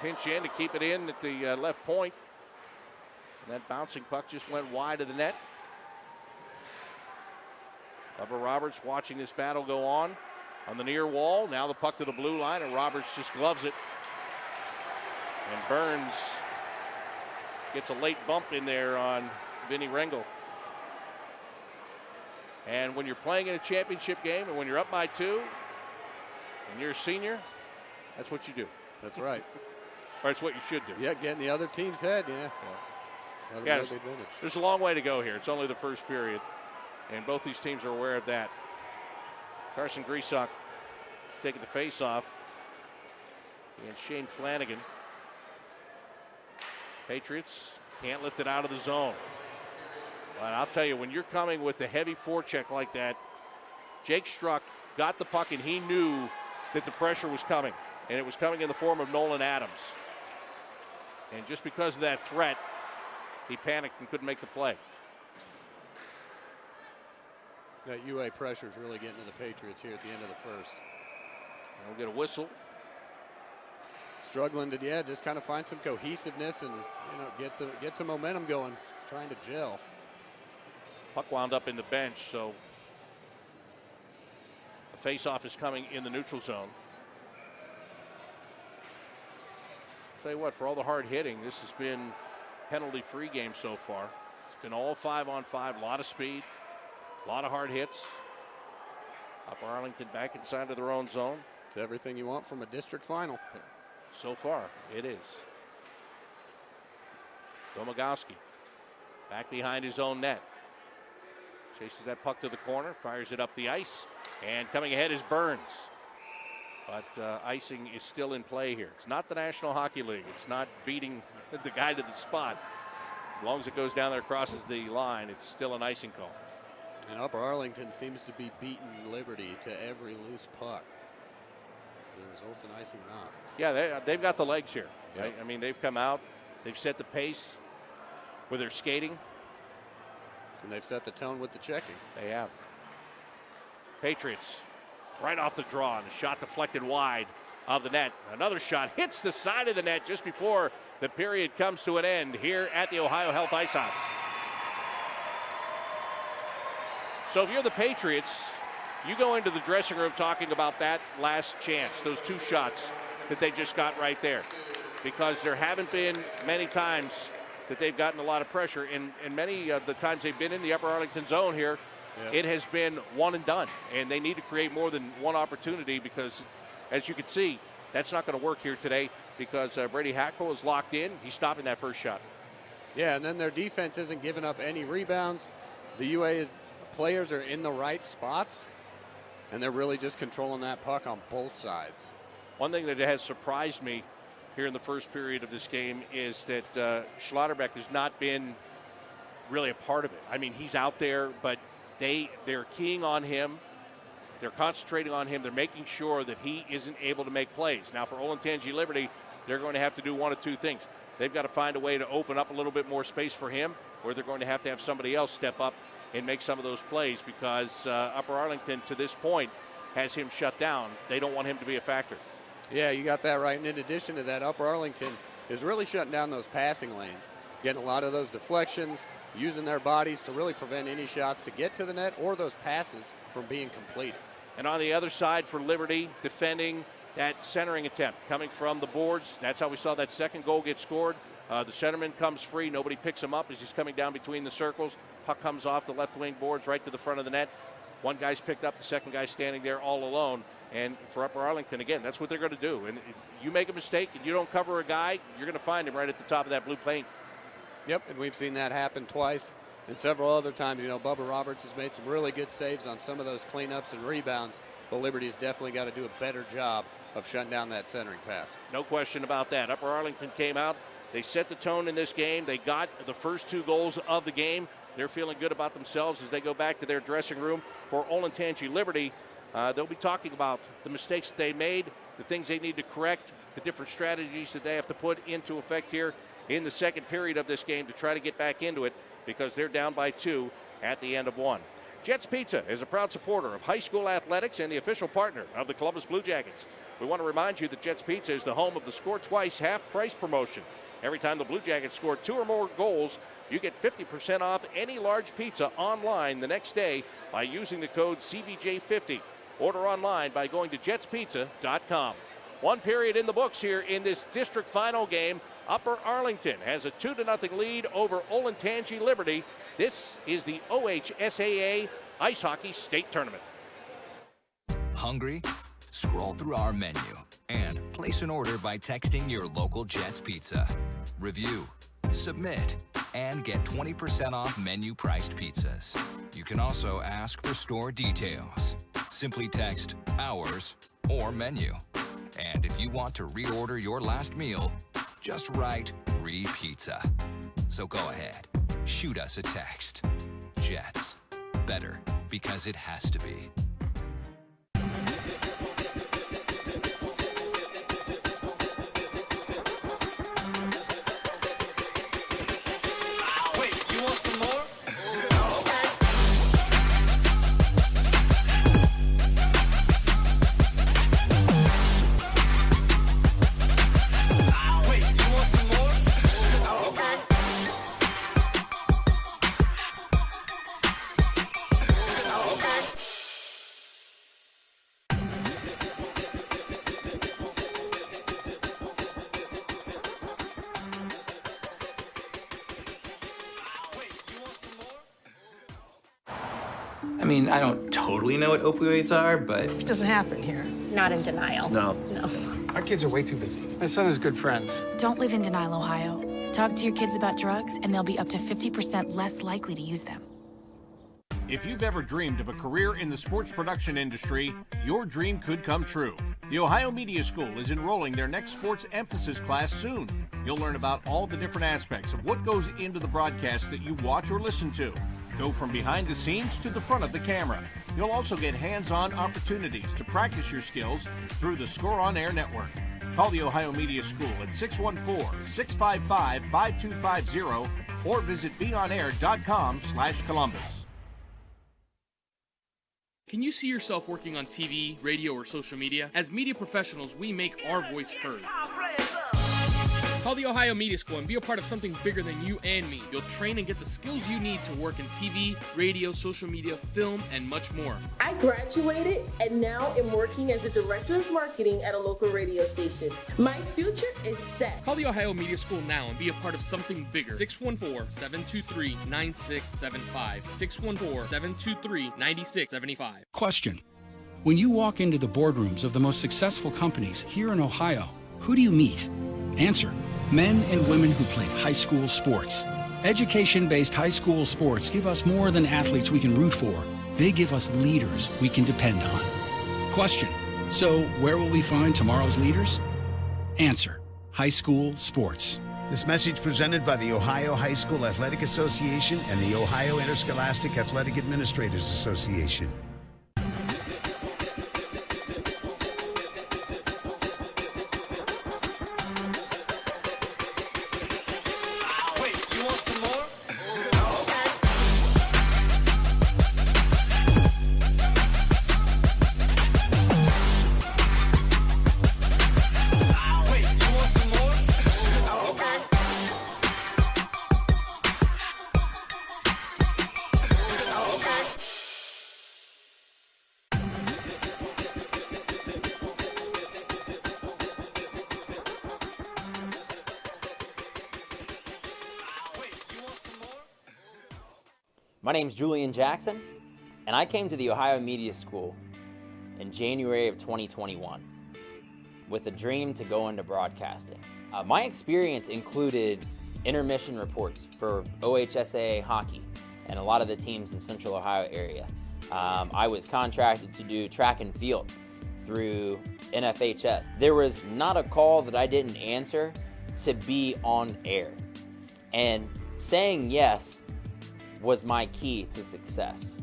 Pinch in to keep it in at the left point. And that bouncing puck just went wide of the net. Bubba Roberts watching this battle go on the near wall. Now the puck to the blue line, and Roberts just gloves it. And Burns gets a late bump in there on Vinny Rengel. And when you're playing in a championship game and when you're up by 2 and you're a senior, that's what you do. That's right. Or it's what you should do. Yeah, getting the other team's head, yeah. Yeah, there's a long way to go here. It's only the first period, and both these teams are aware of that. Carson Griesok taking the face-off, and Shane Flanagan. Patriots can't lift it out of the zone. But I'll tell you, when you're coming with the heavy forecheck like that, Jake Struck got the puck, and he knew that the pressure was coming, and it was coming in the form of Nolan Adams. And just because of that threat, he panicked and couldn't make the play. That UA pressure is really getting to the Patriots here at the end of the first. And we'll get a whistle. Struggling to, just kind of find some cohesiveness and, get some momentum going, trying to gel. Puck wound up in the bench, so the face-off is coming in the neutral zone. Tell you what, for all the hard hitting, this has been penalty-free game so far. It's been all 5-on-5, a lot of speed, a lot of hard hits. Upper Arlington back inside of their own zone. It's everything you want from a district final. So far, it is. Domagowski back behind his own net. Chases that puck to the corner, fires it up the ice, and coming ahead is Burns. But icing is still in play here. It's not the National Hockey League. It's not beating the guy to the spot. As long as it goes down there, crosses the line, it's still an icing call. And Upper Arlington seems to be beating Liberty to every loose puck. The results in icing not. Yeah, they've got the legs here. Yep. Right? I mean, they've come out. They've set the pace with their skating. And they've set the tone with the checking. They have. Patriots right off the draw, and a shot deflected wide of the net. Another shot hits the side of the net just before the period comes to an end here at the Ohio Health Ice House. So if you're the Patriots, you go into the dressing room talking about that last chance, those 2 shots that they just got right there. Because there haven't been many times that they've gotten a lot of pressure. And many of the times they've been in the Upper Arlington zone here, it has been one and done. And they need to create more than one opportunity because, as you can see, that's not going to work here today because Brady Hackle is locked in. He's stopping that first shot. Yeah, and then their defense isn't giving up any rebounds. The UA players are in the right spots, and they're really just controlling that puck on both sides. One thing that has surprised me here in the first period of this game is that Schlotterbeck has not been really a part of it. I mean, he's out there, but they're keying on him. They're concentrating on him. They're making sure that he isn't able to make plays. Now, for Olentangy Liberty, they're going to have to do one of 2 things. They've got to find a way to open up a little bit more space for him, or they're going to have somebody else step up and make some of those plays because Upper Arlington, to this point, has him shut down. They don't want him to be a factor. Yeah, you got that right. And in addition to that, Upper Arlington is really shutting down those passing lanes, getting a lot of those deflections, using their bodies to really prevent any shots to get to the net or those passes from being completed. And on the other side for Liberty, defending that centering attempt coming from the boards. That's how we saw that second goal get scored. The centerman comes free. Nobody picks him up as he's coming down between the circles. Puck comes off the left wing boards right to the front of the net. One guy's picked up, the second guy's standing there all alone. And for Upper Arlington, again, that's what they're going to do. And if you make a mistake and you don't cover a guy, you're going to find him right at the top of that blue paint. Yep, and we've seen that happen twice. And several other times, Bubba Roberts has made some really good saves on some of those cleanups and rebounds. But Liberty's definitely got to do a better job of shutting down that centering pass. No question about that. Upper Arlington came out. They set the tone in this game. They got the first 2 goals of the game. They're feeling good about themselves as they go back to their dressing room. For Olentangy Liberty, they'll be talking about the mistakes that they made, the things they need to correct, the different strategies that they have to put into effect here in the second period of this game to try to get back into it because they're down by 2 at the end of 1. Jets Pizza is a proud supporter of high school athletics and the official partner of the Columbus Blue Jackets. We want to remind you that Jets Pizza is the home of the Score Twice half-price promotion. Every time the Blue Jackets score 2 or more goals, you get 50% off any large pizza online the next day by using the code CBJ50. Order online by going to jetspizza.com. One period in the books here in this district final game. Upper Arlington has a 2-0 lead over Olentangy Liberty. This is the OHSAA Ice Hockey State Tournament. Hungry? Scroll through our menu and place an order by texting your local Jets Pizza. Review, submit, and get 20% off menu-priced pizzas. You can also ask for store details. Simply text hours or menu. And if you want to reorder your last meal, just write re-pizza. So go ahead, shoot us a text. Jets, better because it has to be. I mean, I don't totally know what opioids are, but... It doesn't happen here. Not in denial. No. Our kids are way too busy. My son has good friends. Don't live in denial, Ohio. Talk to your kids about drugs, and they'll be up to 50% less likely to use them. If you've ever dreamed of a career in the sports production industry, your dream could come true. The Ohio Media School is enrolling their next sports emphasis class soon. You'll learn about all the different aspects of what goes into the broadcast that you watch or listen to. Go from behind the scenes to the front of the camera. You'll also get hands-on opportunities to practice your skills through the Score On Air network. Call the Ohio Media School at 614-655-5250 or visit beonair.com/Columbus. Can you see yourself working on TV, radio, or social media? As media professionals, we make our voice heard. Call the Ohio Media School and be a part of something bigger than you and me. You'll train and get the skills you need to work in TV, radio, social media, film, and much more. I graduated and now am working as a director of marketing at a local radio station. My future is set. Call the Ohio Media School now and be a part of something bigger. 614-723-9675. 614-723-9675. Question. When you walk into the boardrooms of the most successful companies here in Ohio, who do you meet? Answer. Men and women who played high school sports. Education-based high school sports give us more than athletes we can root for. They give us leaders we can depend on. Question. So where will we find tomorrow's leaders? Answer. High school sports. This message presented by the Ohio High School Athletic Association and the Ohio Interscholastic Athletic Administrators Association. My name's Julian Jackson, and I came to the Ohio Media School in January of 2021 with a dream to go into broadcasting. My experience included intermission reports for OHSAA hockey and a lot of the teams in Central Ohio area. I was contracted to do track and field through NFHS. There was not a call that I didn't answer to be on air, and saying yes was my key to success.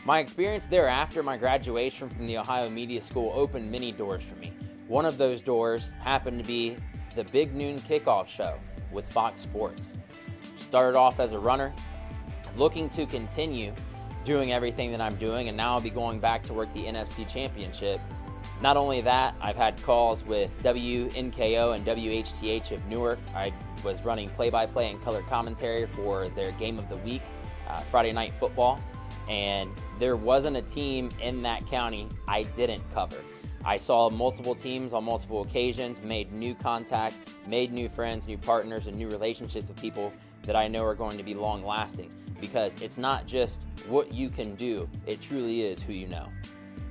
My experience there after my graduation from the Ohio Media School opened many doors for me. One of those doors happened to be the Big Noon Kickoff Show with Fox Sports. Started off as a runner, looking to continue doing everything that I'm doing, and now I'll be going back to work the NFC Championship. Not only that, I've had calls with WNKO and WHTH of Newark. I was running play-by-play and color commentary for their game of the week, Friday Night Football, and there wasn't a team in that county I didn't cover. I saw multiple teams on multiple occasions, made new contacts, made new friends, new partners, and new relationships with people that I know are going to be long lasting, because it's not just what you can do, it truly is who you know.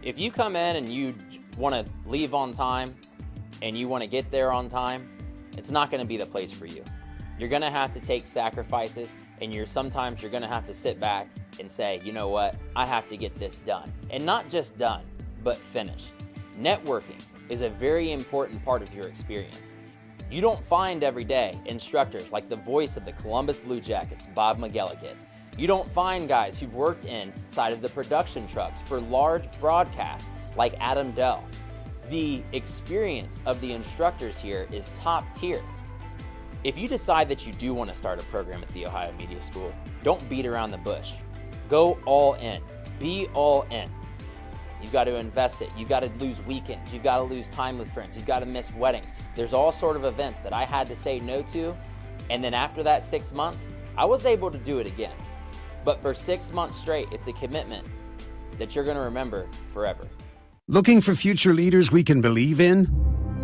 If you come in and you want to leave on time and you want to get there on time, it's not going to be the place for you. You're going to have to take sacrifices, and sometimes you're going to have to sit back and say, you know what, I have to get this done. And not just done, but finished. Networking is a very important part of your experience. You don't find every day instructors like the voice of the Columbus Blue Jackets, Bob McGillicuddy. You don't find guys who've worked inside of the production trucks for large broadcasts like Adam Dell. The experience of the instructors here is top tier. If you decide that you do want to start a program at the Ohio Media School, don't beat around the bush. Go all in. Be all in. You've got to invest it. You've got to lose weekends. You've got to lose time with friends. You've got to miss weddings. There's all sort of events that I had to say no to. And then after that 6 months, I was able to do it again. But for 6 months straight, it's a commitment that you're going to remember forever. Looking for future leaders we can believe in?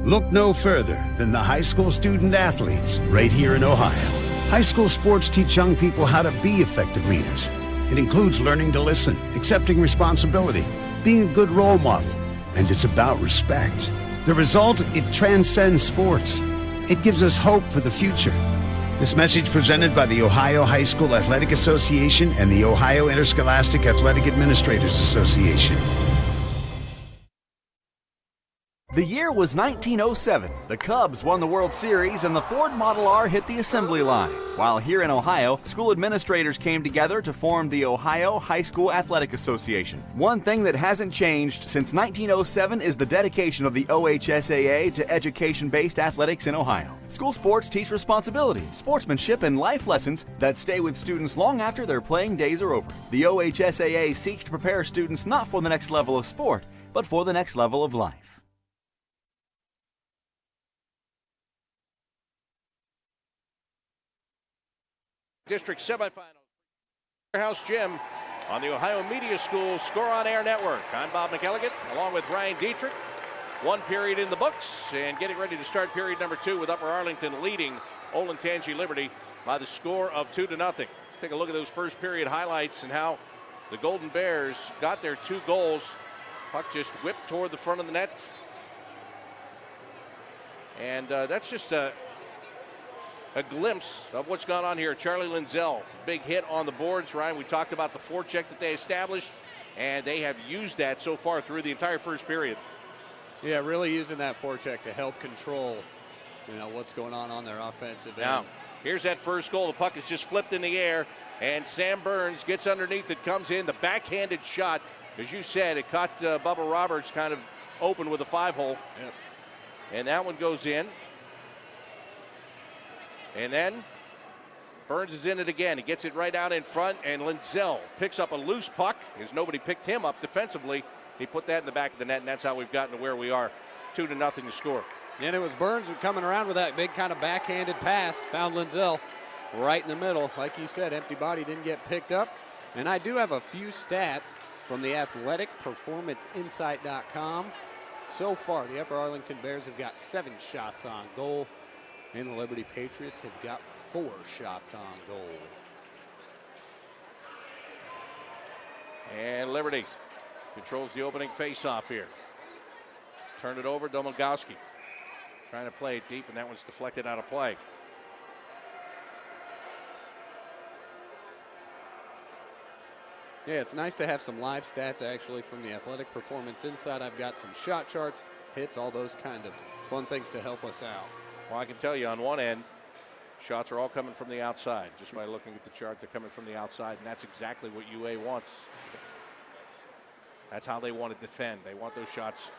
Look no further than the high school student athletes right here in Ohio. High school sports teach young people how to be effective leaders. It includes learning to listen, accepting responsibility, being a good role model, and it's about respect. The result, it transcends sports. It gives us hope for the future. This message presented by the Ohio High School Athletic Association and the Ohio Interscholastic Athletic Administrators Association. The year was 1907. The Cubs won the World Series and the Ford Model R hit the assembly line. While here in Ohio, school administrators came together to form the Ohio High School Athletic Association. One thing that hasn't changed since 1907 is the dedication of the OHSAA to education-based athletics in Ohio. School sports teach responsibility, sportsmanship, and life lessons that stay with students long after their playing days are over. The OHSAA seeks to prepare students not for the next level of sport, but for the next level of life. District semifinals. House Gym on the Ohio Media School Score on Air Network. I'm Bob McGillicuddy along with Ryan Dietrich. One period in the books and getting ready to start period number 2 with Upper Arlington leading Olentangy Liberty by the score of 2-0. Let's take a look at those first period highlights and how the Golden Bears got their 2 goals. Puck just whipped toward the front of the net. And that's just a glimpse of what's gone on here. Charlie Lindsell, big hit on the boards. Ryan, we talked about the forecheck that they established, and they have used that so far through the entire first period. Yeah, really using that forecheck to help control, what's going on their offensive end. Now, here's that first goal. The puck is just flipped in the air, and Sam Burns gets underneath it, comes in. The backhanded shot, as you said, it caught Bubba Roberts kind of open with a 5-hole. Yep. And that one goes in. And then Burns is in it again. He gets it right out in front, and Lindsell picks up a loose puck as nobody picked him up defensively. He put that in the back of the net, and that's how we've gotten to where we are, 2-0 to score. And it was Burns coming around with that big kind of backhanded pass, found Lindsell right in the middle. Like you said, empty body didn't get picked up. And I do have a few stats from the athleticperformanceinsight.com. So far, the Upper Arlington Bears have got 7 shots on goal. And the Liberty Patriots have got 4 shots on goal. And Liberty controls the opening face-off here. Turn it over, Domagowski trying to play it deep, and that one's deflected out of play. Yeah, it's nice to have some live stats actually from the Athletic Performance Insight. I've got some shot charts, hits, all those kind of fun things to help us out. Well, I can tell you on one end, shots are all coming from the outside. Just by looking at the chart, they're coming from the outside, and that's exactly what UA wants. That's how they want to defend. They want those shots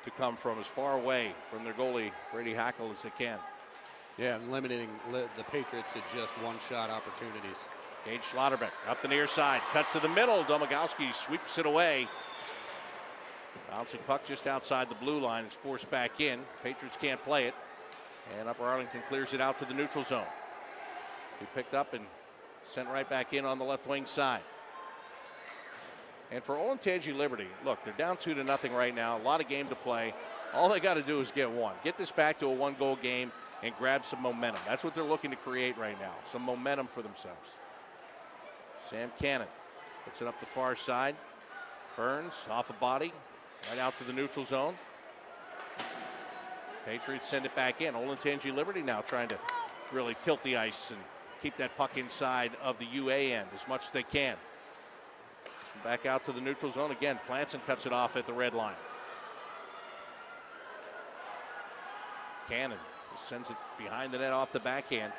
to come from as far away from their goalie, Brady Hackle, as they can. Yeah, and limiting the Patriots to just one-shot opportunities. Gage Schlotterbeck up the near side, cuts to the middle. Domagowski sweeps it away. Bouncing puck just outside the blue line. It's forced back in. Patriots can't play it. And Upper Arlington clears it out to the neutral zone. He picked up and sent right back in on the left wing side. And for Olentangy Liberty, look, they're down 2-0 right now. A lot of game to play. All they got to do is get one. Get this back to a one-goal game and grab some momentum. That's what they're looking to create right now, some momentum for themselves. Sam Cannon puts it up the far side. Burns off a body, right out to the neutral zone. Patriots send it back in. Olentangy Liberty now trying to really tilt the ice and keep that puck inside of the UA end as much as they can. Back out to the neutral zone again. Planson cuts it off at the red line. Cannon sends it behind the net off the backhand.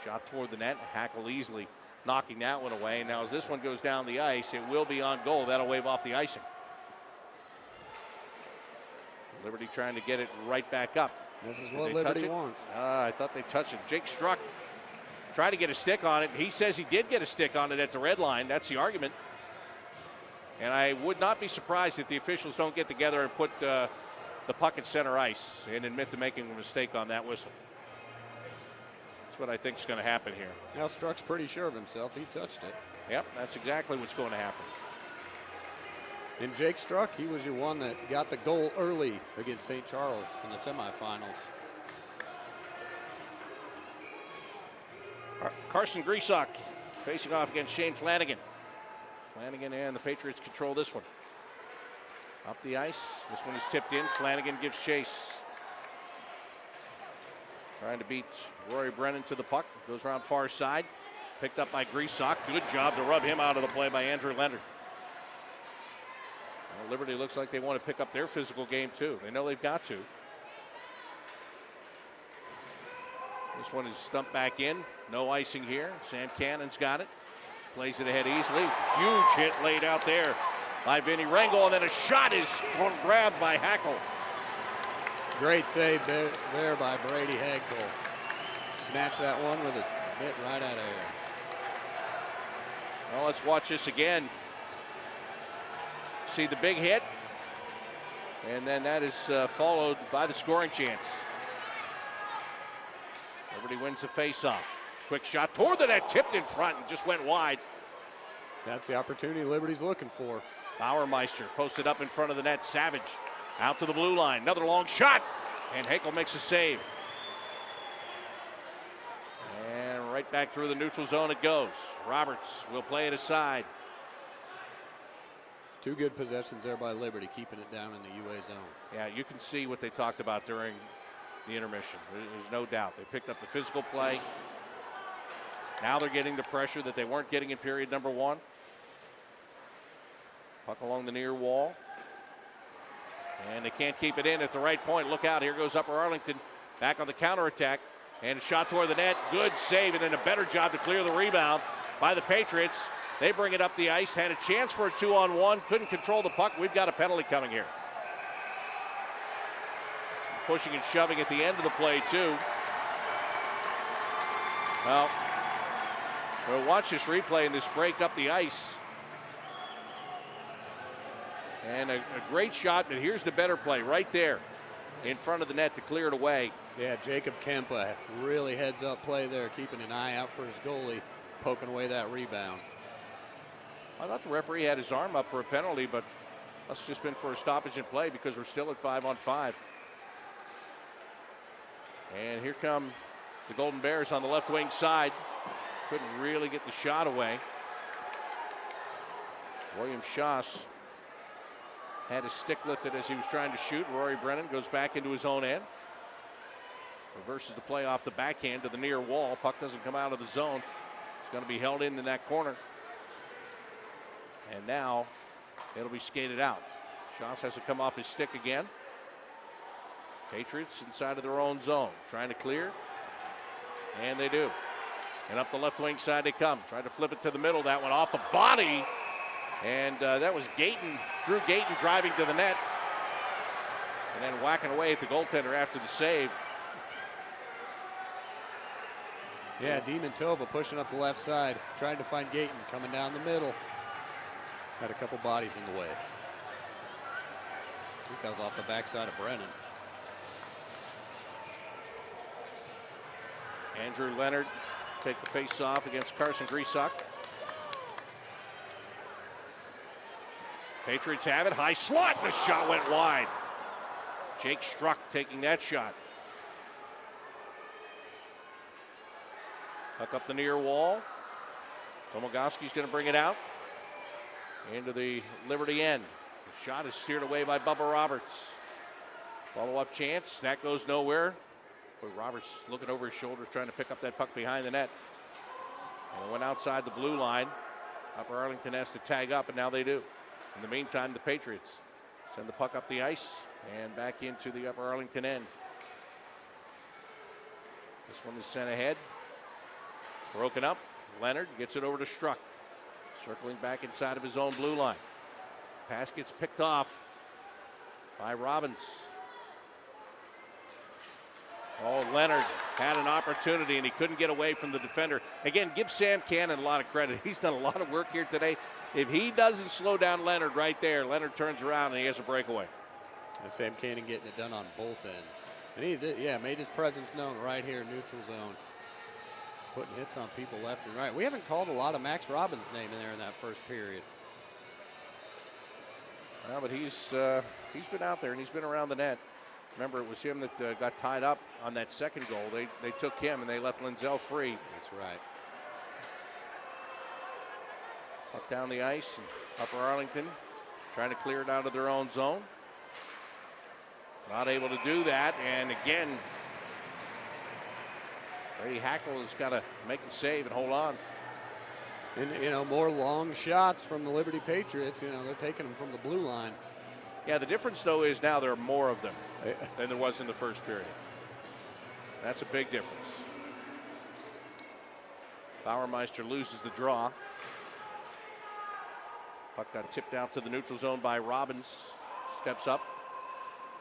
Shot toward the net. Hackle easily knocking that one away. Now as this one goes down the ice, it will be on goal. That'll wave off the icing. Liberty trying to get it right back up. This is what Liberty wants. I thought they touched it. Jake Struck tried to get a stick on it. He says he did get a stick on it at the red line. That's the argument. And I would not be surprised if the officials don't get together and put the puck at center ice and admit to making a mistake on that whistle. That's what I think is going to happen here. Now Struck's pretty sure of himself. He touched it. Yep, that's exactly what's going to happen. And Jake Struck, he was your one that got the goal early against St. Charles in the semifinals. Carson Reynolds facing off against Shane Flanagan. Flanagan and the Patriots control this one. Up the ice. This one is tipped in. Flanagan gives chase. Trying to beat Rory Brennan to the puck. Goes around far side. Picked up by Grisak. Good job to rub him out of the play by Andrew Leonard. Well, Liberty looks like they want to pick up their physical game too. They know they've got to. This one is stumped back in. No icing here. Sam Cannon's got it. Just plays it ahead easily. Huge hit laid out there by Vinny Rengel, and then a shot is grabbed by Hackle. Great save there by Brady Hagel. Snatched that one with his mitt right out of there. Well, let's watch this again. See the big hit, and then that is followed by the scoring chance. Liberty wins the faceoff. Quick shot toward the net, tipped in front and just went wide. That's the opportunity Liberty's looking for. Bauermeister posted up in front of the net. Savage out to the blue line. Another long shot, and Hakel makes a save. And right back through the neutral zone it goes. Roberts will play it aside. Two good possessions there by Liberty, keeping it down in the UA zone. Yeah, you can see what they talked about during the intermission. There's no doubt. They picked up the physical play. Now they're getting the pressure that they weren't getting in period number one. Puck along the near wall. And they can't keep it in at the right point. Look out, here goes Upper Arlington back on the counterattack. And a shot toward the net. Good save, and then a better job to clear the rebound by the Patriots. They bring it up the ice, had a chance for a 2-on-1, couldn't control the puck. We've got a penalty coming here. Some pushing and shoving at the end of the play, too. Well, we'll watch this replay and this break up the ice. And a great shot, but here's the better play right there in front of the net to clear it away. Yeah, Jacob Kempa, really heads up play there, keeping an eye out for his goalie, poking away that rebound. I thought the referee had his arm up for a penalty, but must have just been for a stoppage in play because we're still at 5-on-5. And here come the Golden Bears on the left wing side. Couldn't really get the shot away. William Schaas had his stick lifted as he was trying to shoot. Rory Brennan goes back into his own end. Reverses the play off the backhand to the near wall. Puck doesn't come out of the zone. It's going to be held in that corner. And now it'll be skated out. Schaas has to come off his stick again. Patriots inside of their own zone. Trying to clear. And they do. And up the left wing side they come. Trying to flip it to the middle. That one off the body. And that was Gayton, Drew Gayton driving to the net. And then whacking away at the goaltender after the save. Yeah, Demon Tova pushing up the left side, trying to find Gayton coming down the middle. Had a couple bodies in the way. I think that was off the backside of Brennan. Andrew Leonard take the face off against Carson Reynolds. Patriots have it. High slot. The shot went wide. Jake Struck taking that shot. Tuck up the near wall. Domagowski's going to bring it out into the Liberty end. The shot is steered away by Bubba Roberts. Follow-up chance. That goes nowhere. Boy, Roberts looking over his shoulders trying to pick up that puck behind the net. And it went outside the blue line. Upper Arlington has to tag up, and now they do. In the meantime, the Patriots send the puck up the ice and back into the Upper Arlington end. This one is sent ahead. Broken up. Leonard gets it over to Struck. Circling back inside of his own blue line. Pass gets picked off by Robbins. Oh, Leonard had an opportunity and he couldn't get away from the defender. Again, give Sam Cannon a lot of credit. He's done a lot of work here today. If he doesn't slow down Leonard right there, Leonard turns around and he has a breakaway. And Sam Cannon getting it done on both ends. And he's, made his presence known right here in neutral zone. Putting hits on people left and right. We haven't called a lot of Max Robbins' name in there in that first period. Well, but he's been out there and he's been around the net. Remember, it was him that got tied up on that second goal. They took him and they left Linzel free. That's right. Up down the ice, and Upper Arlington trying to clear it out of their own zone. Not able to do that, and again, Brady Hackle has got to make the save and hold on. And, more long shots from the Liberty Patriots. They're taking them from the blue line. Yeah, the difference, though, is now there are more of them than there was in the first period. That's a big difference. Bauermeister loses the draw. Puck got tipped out to the neutral zone by Robbins. Steps up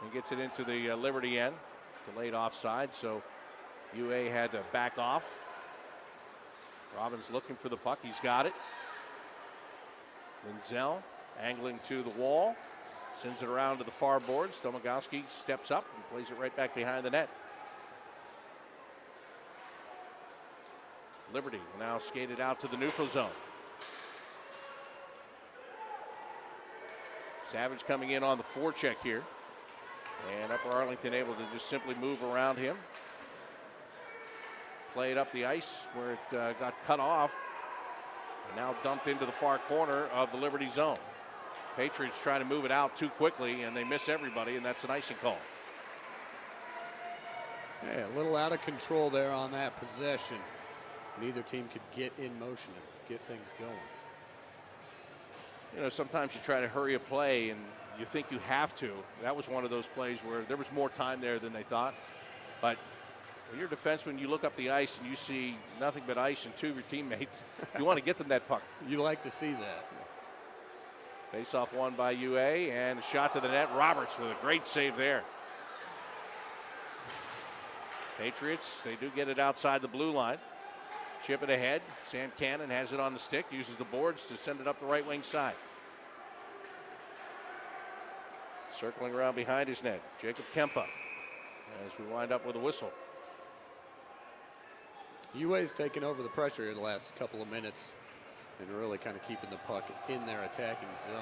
and gets it into the Liberty end. Delayed offside, so UA had to back off. Robbins looking for the puck. He's got it. Linzel angling to the wall. Sends it around to the far boards. Domagowski steps up and plays it right back behind the net. Liberty will now skate it out to the neutral zone. Savage coming in on the forecheck here. And Upper Arlington able to just simply move around him. Play it up the ice where it got cut off. And now dumped into the far corner of the Liberty zone. Patriots trying to move it out too quickly, and they miss everybody, and that's an icing call. Yeah, a little out of control there on that possession. Neither team could get in motion to get things going. Sometimes you try to hurry a play, and you think you have to. That was one of those plays where there was more time there than they thought. But when you're a defenseman, you look up the ice, and you see nothing but ice and two of your teammates. You want to get them that puck. You like to see that. Face-off won by UA, and a shot to the net. Roberts with a great save there. Patriots, they do get it outside the blue line. Chip it ahead. Sam Cannon has it on the stick, uses the boards to send it up the right wing side. Circling around behind his net, Jacob Kempa, as we wind up with a whistle. UA's taken over the pressure in the last couple of minutes and really kind of keeping the puck in their attacking zone.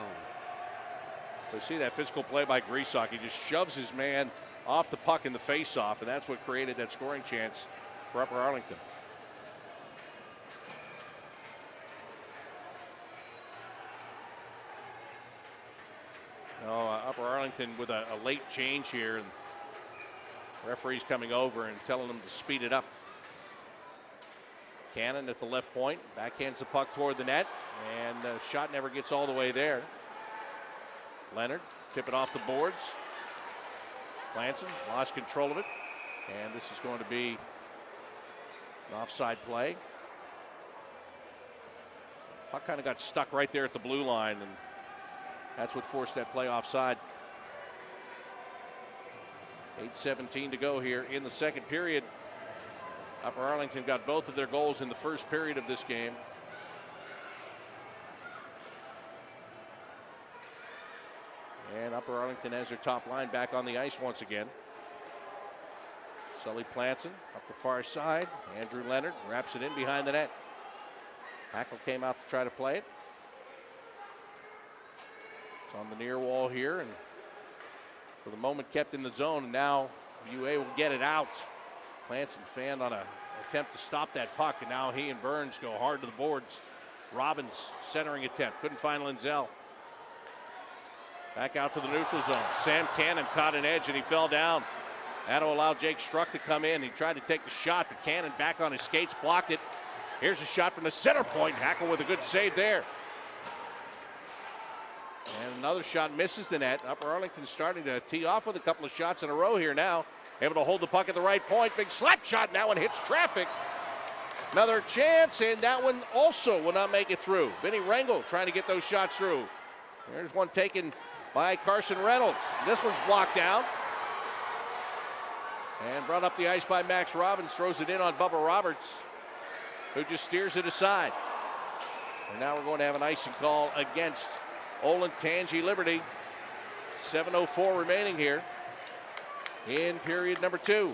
So see that physical play by Griesok. He just shoves his man off the puck in the face-off, and that's what created that scoring chance for Upper Arlington. Upper Arlington with a late change here, and referee's coming over and telling them to speed it up. Cannon at the left point, backhands the puck toward the net, and the shot never gets all the way there. Leonard, tip it off the boards. Clanson lost control of it, and this is going to be an offside play. Puck kind of got stuck right there at the blue line, and that's what forced that play offside. 8:17 to go here in the second period. Upper Arlington got both of their goals in the first period of this game. And Upper Arlington has their top line back on the ice once again. Sully Planson up the far side. Andrew Leonard wraps it in behind the net. Hackle came out to try to play it. It's on the near wall here, and for the moment kept in the zone, and now UA will get it out. Clancy fanned on an attempt to stop that puck, and now he and Burns go hard to the boards. Robbins centering attempt, couldn't find Linzel. Back out to the neutral zone. Sam Cannon caught an edge and he fell down. That'll allow Jake Struck to come in. He tried to take the shot, but Cannon back on his skates, blocked it. Here's a shot from the center point. Hackle with a good save there. And another shot misses the net. Upper Arlington starting to tee off with a couple of shots in a row here now. Able to hold the puck at the right point. Big slap shot. Now one hits traffic. Another chance, and that one also will not make it through. Vinny Rengel trying to get those shots through. There's one taken by Carson Reynolds. This one's blocked down. And brought up the ice by Max Robbins. Throws it in on Bubba Roberts, who just steers it aside. And now we're going to have an icing call against Olentangy Liberty. 7:04 remaining here in period number 2.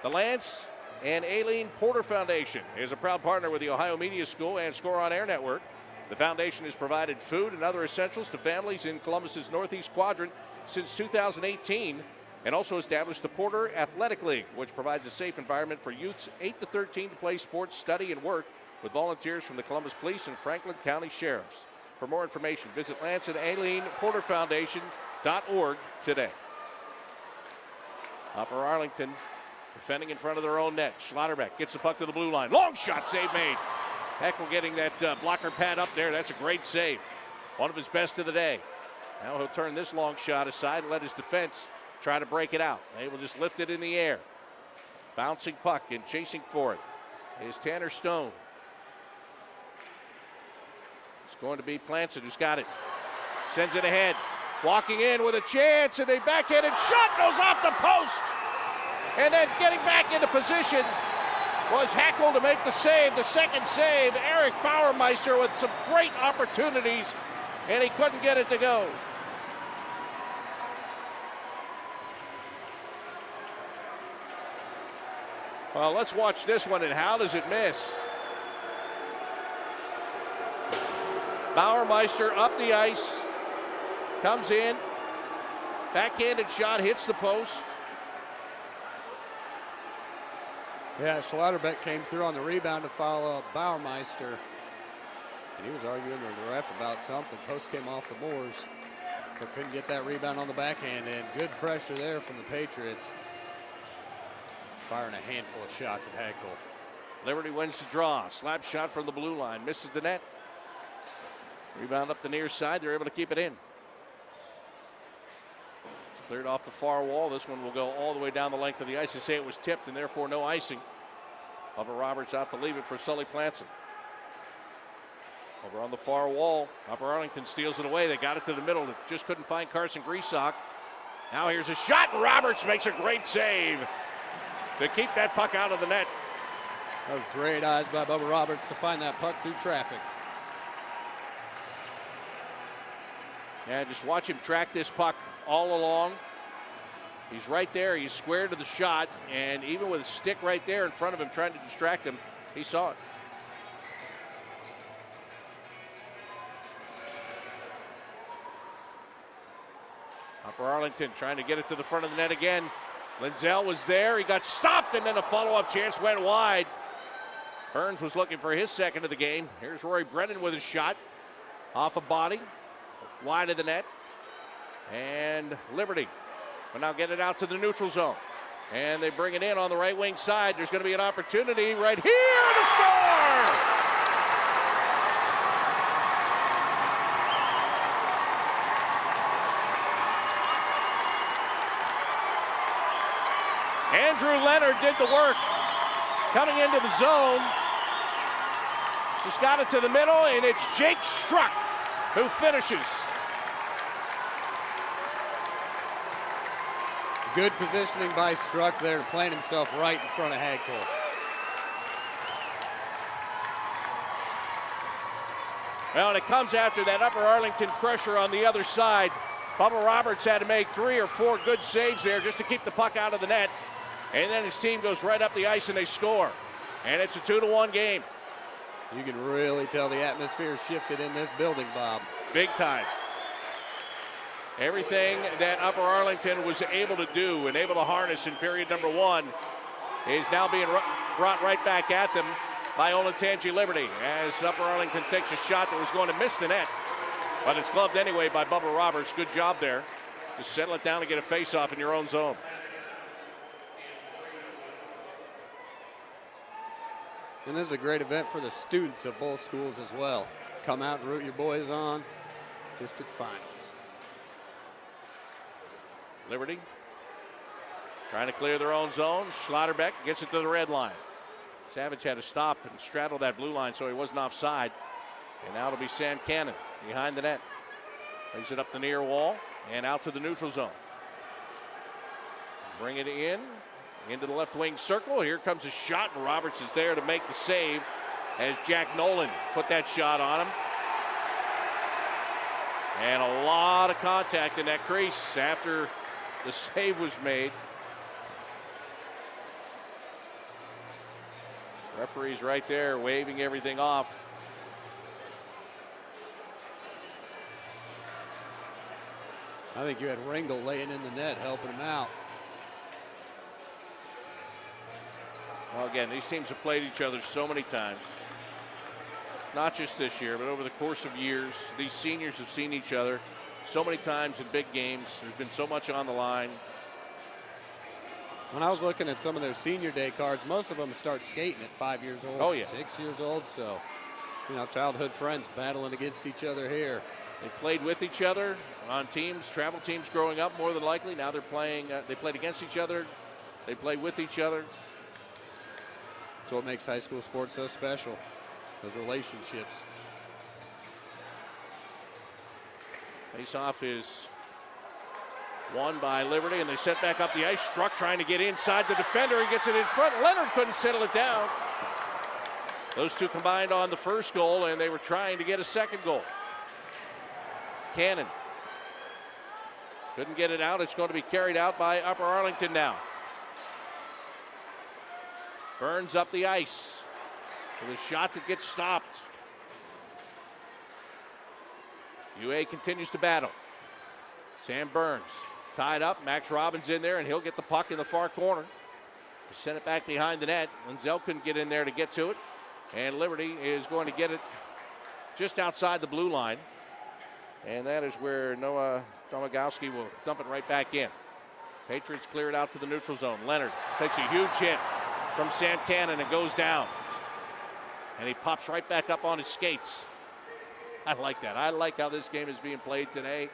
The Lance and Aileen Porter Foundation is a proud partner with the Ohio Media School and Score on Air Network. The foundation has provided food and other essentials to families in Columbus's Northeast Quadrant since 2018, and also established the Porter Athletic League, which provides a safe environment for youths 8 to 13 to play sports, study, and work with volunteers from the Columbus Police and Franklin County Sheriffs. For more information, visit Lance and Aileen Porter Foundation.org today. Upper Arlington defending in front of their own net. Schlotterbeck gets the puck to the blue line. Long shot, save made. Heckel getting that blocker pad up there. That's a great save. One of his best of the day. Now he'll turn this long shot aside and let his defense try to break it out. They will just lift it in the air. Bouncing puck and chasing for it is Tanner Stone. It's going to be Planson who's got it. Sends it ahead. Walking in with a chance, and a backhanded shot goes off the post. And then getting back into position was Hackle to make the save, the second save. Eric Bauermeister with some great opportunities, and he couldn't get it to go. Well, let's watch this one, and how does it miss? Bauermeister up the ice, comes in, backhanded shot, hits the post. Yeah, Schlotterbeck came through on the rebound to follow up Bauermeister. And he was arguing with the ref about something. Post came off the boards, but couldn't get that rebound on the backhand. And good pressure there from the Patriots. Firing a handful of shots at Hackle. Liberty wins the draw. Slap shot from the blue line. Misses the net. Rebound up the near side. They're able to keep it in. It's cleared off the far wall. This one will go all the way down the length of the ice. They say it was tipped and therefore no icing. Bubba Roberts out to leave it for Sully Planson. Over on the far wall. Upper Arlington steals it away. They got it to the middle. Just couldn't find Carson Greasock. Now here's a shot, and Roberts makes a great save to keep that puck out of the net. That was great eyes by Bubba Roberts to find that puck through traffic. Yeah, just watch him track this puck all along. He's right there. He's square to the shot, and even with a stick right there in front of him trying to distract him, he saw it. Upper Arlington trying to get it to the front of the net again. Linzel was there. He got stopped, and then a follow-up chance went wide. Burns was looking for his second of the game. Here's Rory Brennan with a shot off a body, wide of the net. And Liberty will now get it out to the neutral zone. And they bring it in on the right wing side. There's going to be an opportunity right here to score! Andrew Leonard did the work. Coming into the zone. Just got it to the middle, and it's Jake Struck who finishes. Good positioning by Struck there to plant himself right in front of Hagthorpe. Well, and it comes after that Upper Arlington pressure on the other side. Bubba Roberts had to make 3 or 4 good saves there just to keep the puck out of the net. And then his team goes right up the ice and they score. And it's a 2-1 game. You can really tell the atmosphere shifted in this building, Bob. Big time. Everything that Upper Arlington was able to do and able to harness in period number 1 is now being brought right back at them by Olentangy Liberty as Upper Arlington takes a shot that was going to miss the net. But it's gloved anyway by Bubba Roberts. Good job there. Just settle it down and get a face-off in your own zone. And this is a great event for the students of both schools as well. Come out and root your boys on. District finals. Liberty trying to clear their own zone. Schlotterbeck gets it to the red line. Savage had to stop and straddle that blue line so he wasn't offside. And now it'll be Sam Cannon behind the net. Plays it up the near wall and out to the neutral zone. Bring it in. Into the left wing circle. Here comes a shot, and Roberts is there to make the save as Jack Nolan put that shot on him. And a lot of contact in that crease after the save was made. Referee's right there waving everything off. I think you had Ringel laying in the net, helping him out. Well, again, these teams have played each other so many times. Not just this year, but over the course of years. These seniors have seen each other so many times in big games. There's been so much on the line. When I was looking at some of their senior day cards, most of them start skating at 5 years old, oh, yeah. 6 years old. So, you know, childhood friends battling against each other here. They played with each other on teams, travel teams growing up more than likely. Now they're playing, they played against each other. They play with each other. That's what makes high school sports so special, those relationships. Face-off is won by Liberty, and they set back up the ice. Struck trying to get inside the defender. He gets it in front. Leonard couldn't settle it down. Those two combined on the first goal, and they were trying to get a second goal. Cannon couldn't get it out. It's going to be carried out by Upper Arlington now. Burns up the ice with a shot that gets stopped. UA continues to battle. Sam Burns tied up. Max Robbins in there, and he'll get the puck in the far corner. To send it back behind the net. Linzel couldn't get in there to get to it. And Liberty is going to get it just outside the blue line. And that is where Noah Domagowski will dump it right back in. Patriots clear it out to the neutral zone. Leonard takes a huge hit from Sam Cannon and goes down. And he pops right back up on his skates. I like that. I like how this game is being played today.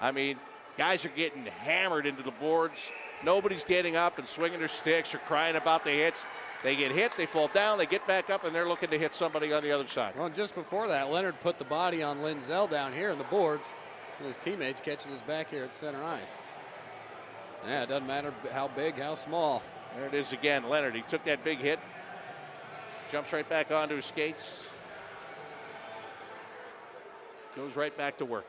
I mean, guys are getting hammered into the boards. Nobody's getting up and swinging their sticks or crying about the hits. They get hit, they fall down, they get back up, and they're looking to hit somebody on the other side. Well, just before that, Leonard put the body on Linzel down here in the boards, and his teammates catching his back here at center ice. Yeah, it doesn't matter how big, how small. There it is again, Leonard. He took that big hit, jumps right back onto his skates, goes right back to work.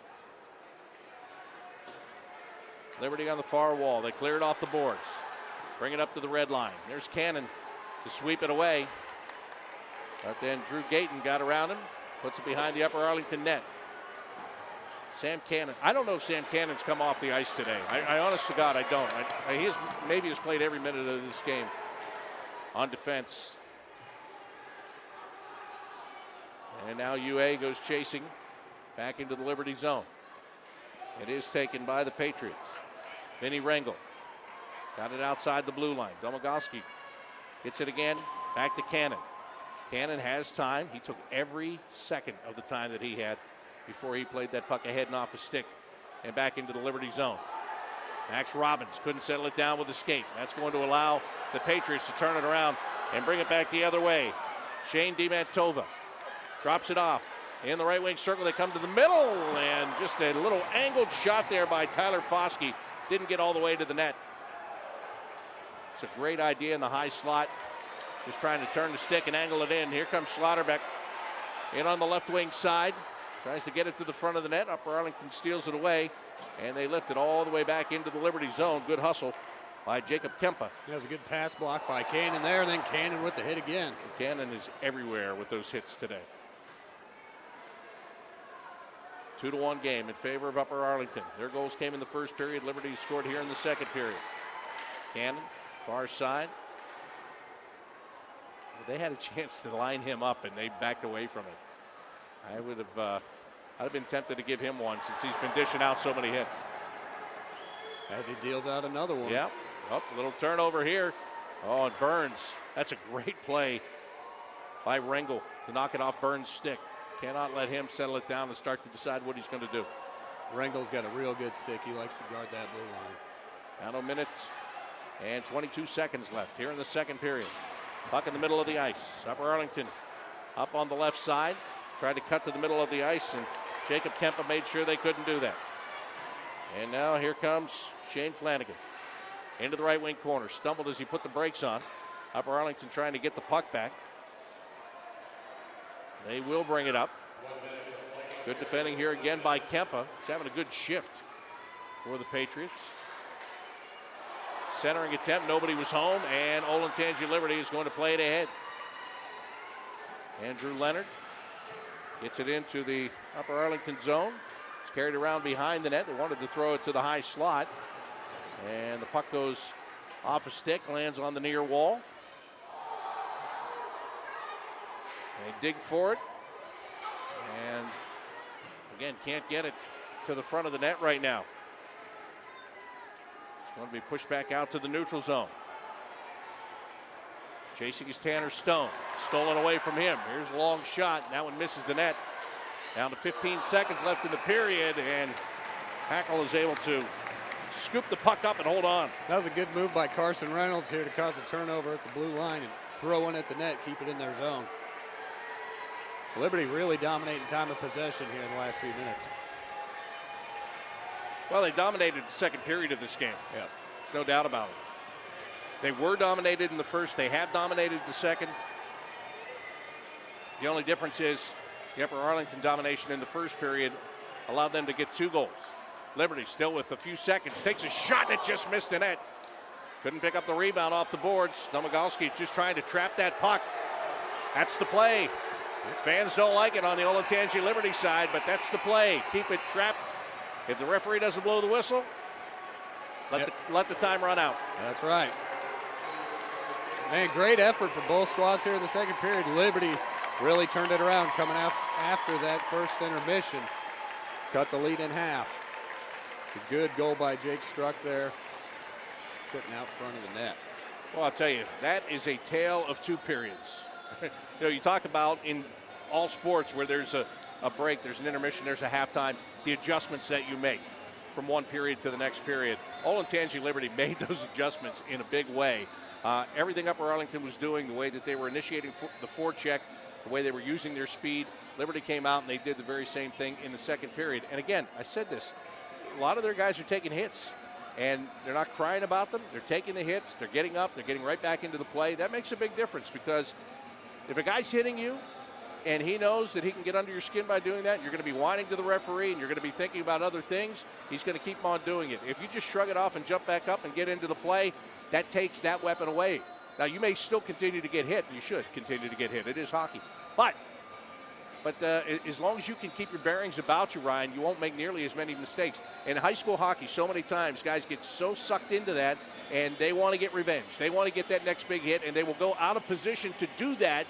Liberty on the far wall. They clear it off the boards. Bring it up to the red line. There's Cannon to sweep it away. But then Drew Gayton got around him, puts it behind the Upper Arlington net. Sam Cannon. I don't know if Sam Cannon's come off the ice today. I honest to God, I don't. He maybe has played every minute of this game on defense. And now UA goes chasing back into the Liberty zone. It is taken by the Patriots. Vinny Rengel got it outside the blue line. Domagowski gets it again, back to Cannon. Cannon has time. He took every second of the time that he had before he played that puck ahead and off the stick and back into the Liberty zone. Max Robbins couldn't settle it down with the skate. That's going to allow the Patriots to turn it around and bring it back the other way. Shane DiMantova drops it off. In the right wing circle, they come to the middle, and just a little angled shot there by Tyler Foskey. Didn't get all the way to the net. It's a great idea in the high slot. Just trying to turn the stick and angle it in. Here comes Schlotterbeck in on the left wing side. Tries to get it to the front of the net. Upper Arlington steals it away, and they lift it all the way back into the Liberty zone. Good hustle by Jacob Kempa. That was a good pass block by Cannon there, and then Cannon with the hit again. And Cannon is everywhere with those hits today. 2-1 game in favor of Upper Arlington. Their goals came in the first period. Liberty scored here in the second period. Cannon, far side. They had a chance to line him up, and they backed away from it. I'd have been tempted to give him one since he's been dishing out so many hits. As he deals out another one. Yep. Oh, a little turnover here. Oh, and Burns. That's a great play by Rengel to knock it off Burns' stick. Cannot let him settle it down and start to decide what he's going to do. Rengel's got a real good stick. He likes to guard that blue line. Down a minute and 22 seconds left here in the second period. Puck in the middle of the ice. Upper Arlington up on the left side. Tried to cut to the middle of the ice, and Jacob Kempa made sure they couldn't do that. And now here comes Shane Flanagan into the right wing corner. Stumbled as he put the brakes on. Upper Arlington trying to get the puck back. They will bring it up. Good defending here again by Kempa. He's having a good shift for the Patriots. Centering attempt, nobody was home, and Olentangy Liberty is going to play it ahead. Andrew Leonard gets it into the Upper Arlington zone. It's carried around behind the net. They wanted to throw it to the high slot, and the puck goes off a stick, lands on the near wall. They dig for it, and again, can't get it to the front of the net right now. It's going to be pushed back out to the neutral zone. Chasing is Tanner Stone. Stolen away from him. Here's a long shot, and that one misses the net. Down to 15 seconds left in the period, and Hackle is able to scoop the puck up and hold on. That was a good move by Carson Reynolds here to cause a turnover at the blue line and throw one at the net, keep it in their zone. Liberty really dominating time of possession here in the last few minutes. Well, they dominated the second period of this game. Yeah, no doubt about it. They were dominated in the first. They have dominated the second. The only difference is the Upper Arlington domination in the first period allowed them to get 2 goals. Liberty still with a few seconds. Takes a shot and it just missed the net. Couldn't pick up the rebound off the boards. Domagalski just trying to trap that puck. That's the play. Fans don't like it on the Olentangy Liberty side, but that's the play. Keep it trapped. If the referee doesn't blow the whistle, let the time run out. That's right. Man, great effort for both squads here in the second period. Liberty really turned it around coming out after that first intermission. Cut the lead in half. A good goal by Jake Struck there, sitting out front of the net. Well, I'll tell you, that is a tale of 2 periods. You know, you talk about in all sports where there's a break, there's an intermission, there's a halftime, the adjustments that you make from one period to the next period. Olentangy Liberty made those adjustments in a big way. Everything Upper Arlington was doing, the way that they were initiating the forecheck, the way they were using their speed, Liberty came out and they did the very same thing in the second period. And again, I said this, a lot of their guys are taking hits. And they're not crying about them. They're taking the hits. They're getting up. They're getting right back into the play. That makes a big difference because if a guy's hitting you and he knows that he can get under your skin by doing that, you're going to be whining to the referee and you're going to be thinking about other things. He's going to keep on doing it. If you just shrug it off and jump back up and get into the play, that takes that weapon away. Now, you may still continue to get hit. You should continue to get hit. It is hockey. But as long as you can keep your bearings about you, Ryan, you won't make nearly as many mistakes. In high school hockey, so many times, guys get so sucked into that, and they want to get revenge. They want to get that next big hit, and they will go out of position to do that,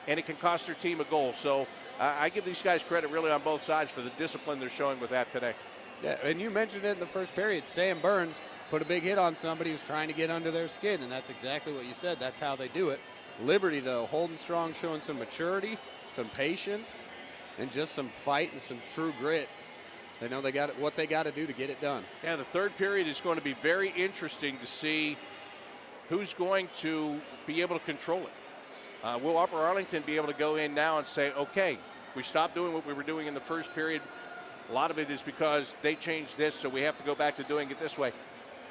and it can cost their team a goal. So I give these guys credit really on both sides for the discipline they're showing with that today. Yeah, and you mentioned it in the first period. Sam Burns put a big hit on somebody who's trying to get under their skin, and that's exactly what you said. That's how they do it. Liberty, though, holding strong, showing some maturity, some patience, and just some fight and some true grit. They know they got what they got to do to get it done. Yeah, the third period is going to be very interesting to see who's going to be able to control it. Will Upper Arlington be able to go in now and say, okay, we stopped doing what we were doing in the first period. A lot of it is because they changed this, so we have to go back to doing it this way.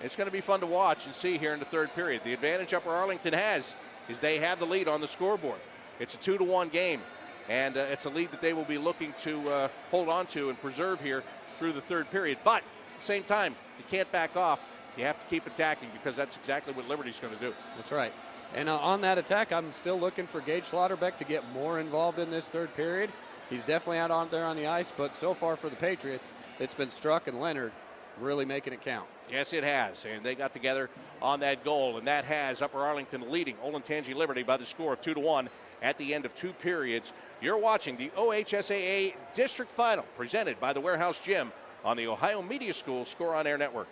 It's going to be fun to watch and see here in the third period. The advantage Upper Arlington has is they have the lead on the scoreboard. It's a 2-1 game, and it's a lead that they will be looking to hold on to and preserve here through the third period. But at the same time, you can't back off. You have to keep attacking because that's exactly what Liberty's going to do. That's right. And on that attack, I'm still looking for Gage Schlotterbeck to get more involved in this third period. He's definitely out there on the ice, but so far for the Patriots, it's been Struck and Leonard really making it count. Yes, it has, and they got together on that goal, and that has Upper Arlington leading Olentangy Liberty by the score of 2-1 at the end of 2 periods. You're watching the OHSAA District Final presented by the Warehouse Gym on the Ohio Media School Score on Air Network.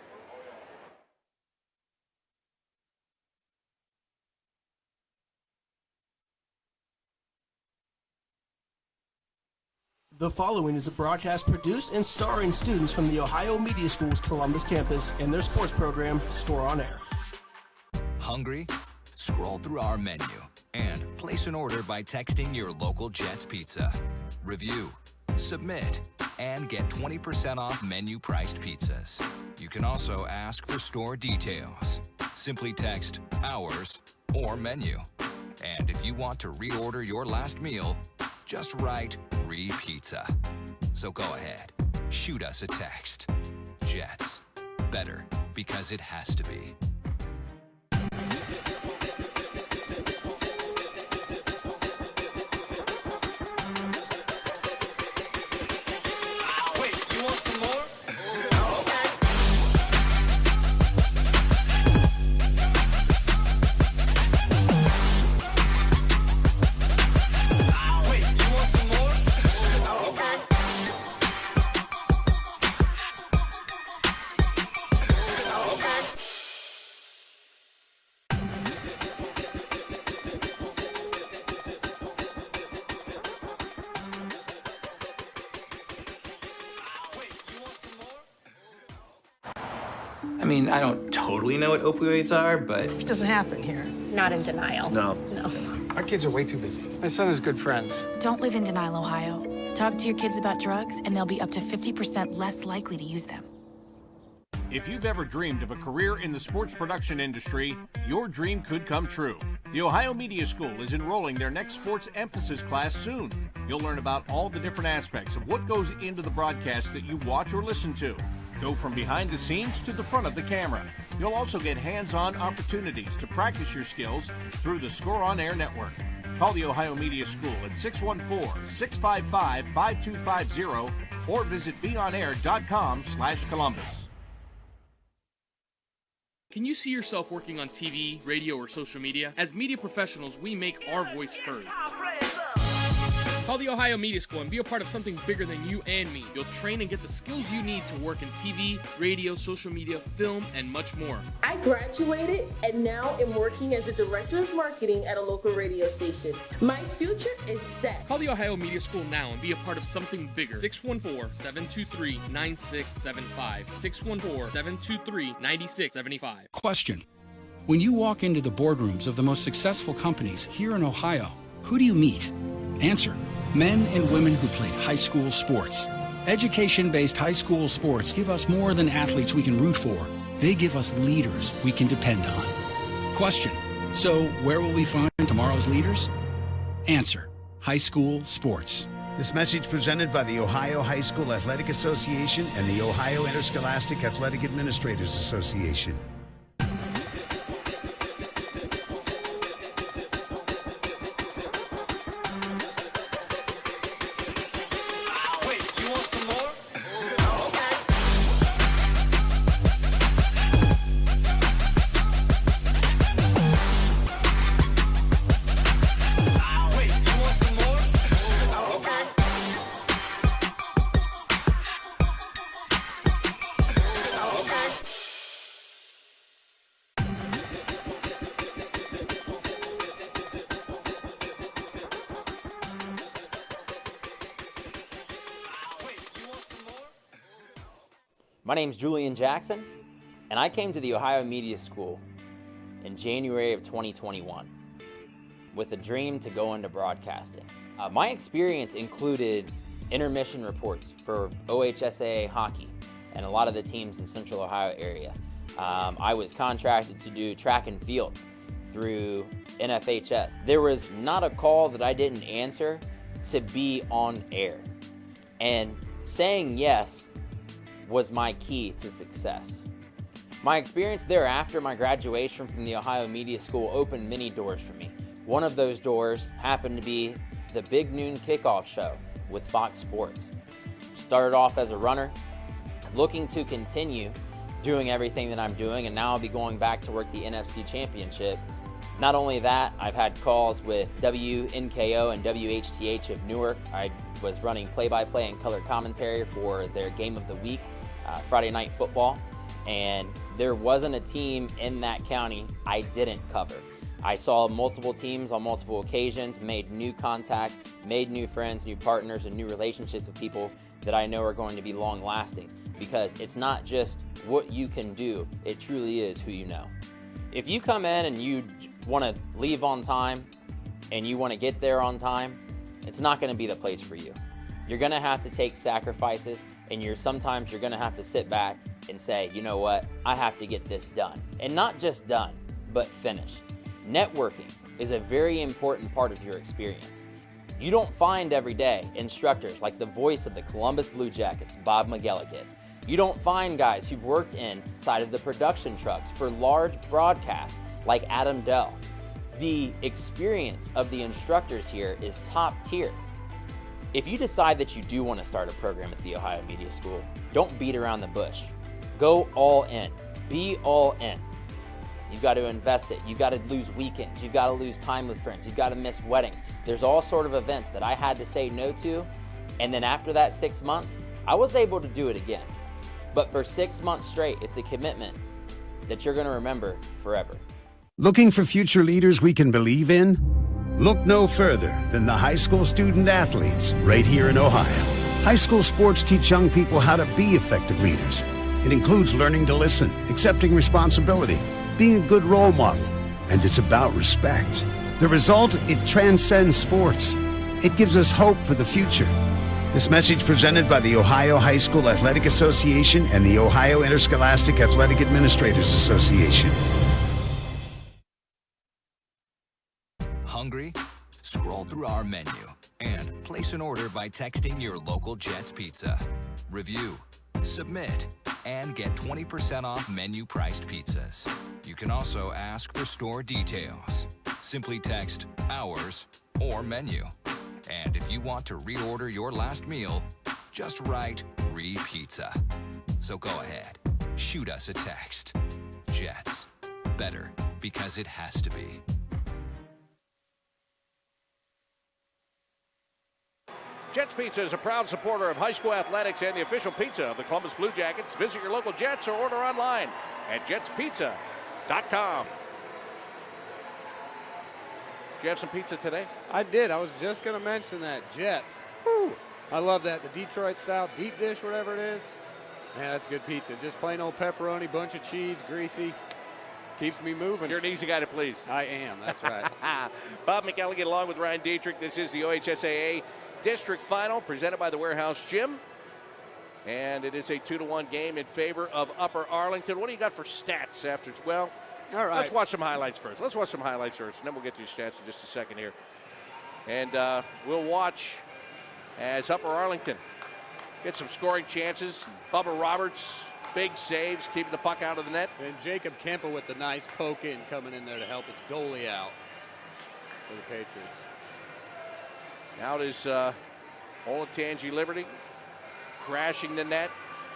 The following is a broadcast produced and starring students from the Ohio Media School's Columbus campus and their sports program, Score on Air. Hungry? Scroll through our menu and place an order by texting your local Jets Pizza. Review, submit, and get 20% off menu-priced pizzas. You can also ask for store details. Simply text hours or menu. And if you want to reorder your last meal, just write re-pizza. So go ahead, shoot us a text. Jets, better because it has to be. I mean, I don't totally know what opioids are, but... It doesn't happen here. Not in denial. No. Our kids are way too busy. My son has good friends. Don't live in denial, Ohio. Talk to your kids about drugs, and they'll be up to 50% less likely to use them. If you've ever dreamed of a career in the sports production industry, your dream could come true. The Ohio Media School is enrolling their next sports emphasis class soon. You'll learn about all the different aspects of what goes into the broadcast that you watch or listen to. Go from behind the scenes to the front of the camera. You'll also get hands-on opportunities to practice your skills through the Score on Air network. Call the Ohio Media School at 614-655-5250 or visit beonair.com/Columbus. Can you see yourself working on TV, radio, or social media? As media professionals, we make our voice heard. Call the Ohio Media School and be a part of something bigger than you and me. You'll train and get the skills you need to work in TV, radio, social media, film, and much more. I graduated and now am working as a director of marketing at a local radio station. My future is set. Call the Ohio Media School now and be a part of something bigger. 614-723-9675. 614-723-9675. Question. When you walk into the boardrooms of the most successful companies here in Ohio, who do you meet? Answer. Men and women who played high school sports. Education-based high school sports give us more than athletes we can root for. They give us leaders we can depend on. Question. So where will we find tomorrow's leaders? Answer. High school sports. This message presented by the Ohio High School Athletic Association and the Ohio Interscholastic Athletic Administrators Association. My name's Julian Jackson, and I came to the Ohio Media School in January of 2021 with a dream to go into broadcasting. My experience included intermission reports for OHSAA hockey and a lot of the teams in Central Ohio area. I was contracted to do track and field through NFHS. There was not a call that I didn't answer to be on air. And saying yes was my key to success. My experience there after my graduation from the Ohio Media School opened many doors for me. One of those doors happened to be the Big Noon Kickoff Show with Fox Sports. Started off as a runner, looking to continue doing everything that I'm doing, and now I'll be going back to work the NFC Championship. Not only that, I've had calls with WNKO and WHTH of Newark. I was running play-by-play and color commentary for their game of the week, Friday Night Football, and there wasn't a team in that county I didn't cover. I saw multiple teams on multiple occasions, made new contacts, made new friends, new partners, and new relationships with people that I know are going to be long-lasting, because it's not just what you can do, it truly is who you know. If you come in and you want to leave on time and you want to get there on time, it's not going to be the place for you. You're going to have to take sacrifices, and sometimes you're going to have to sit back and say, you know what, I have to get this done. And not just done, but finished. Networking is a very important part of your experience. You don't find every day instructors like the voice of the Columbus Blue Jackets, Bob McGillicuddy. You don't find guys who've worked inside of the production trucks for large broadcasts like Adam Dell. The experience of the instructors here is top tier. If you decide that you do want to start a program at the Ohio Media School, don't beat around the bush. Go all in. Be all in. You've got to invest it. You've got to lose weekends. You've got to lose time with friends. You've got to miss weddings. There's all sort of events that I had to say no to, and then after that 6 months, I was able to do it again. But for 6 months straight, it's a commitment that you're going to remember forever. Looking for future leaders we can believe in? Look no further than the high school student athletes right here in Ohio. High school sports teach young people how to be effective leaders. It includes learning to listen, accepting responsibility, being a good role model, and it's about respect. The result, it transcends sports. It gives us hope for the future. This message presented by the Ohio High School Athletic Association and the Ohio Interscholastic Athletic Administrators Association. Hungry? Scroll through our menu and place an order by texting your local Jets Pizza. Review, submit, and get 20% off menu-priced pizzas. You can also ask for store details. Simply text hours or menu. And if you want to reorder your last meal, just write re-pizza. So go ahead, shoot us a text. Jets, better because it has to be. Jets Pizza is a proud supporter of high school athletics and the official pizza of the Columbus Blue Jackets. Visit your local Jets or order online at jetspizza.com. Did you have some pizza today? I did. I was just going to mention that. Jets. Woo. I love that. The Detroit style deep dish, whatever it is. Man, that's good pizza. Just plain old pepperoni, bunch of cheese, greasy. Keeps me moving. You're an easy guy to please. I am. That's right. Bob McGillicuddy along with Ryan Dietrich. This is the OHSAA District Final presented by the Warehouse Gym. And it is a 2-1 game in favor of Upper Arlington. What do you got for stats after? Well, all right. Let's watch some highlights first. And then we'll get to your stats in just a second here. And we'll watch as Upper Arlington get some scoring chances. Bubba Roberts, big saves, keeping the puck out of the net. And Jacob Kemper with the nice poke in coming in there to help his goalie out for the Patriots. Out is Olentangy Liberty, crashing the net,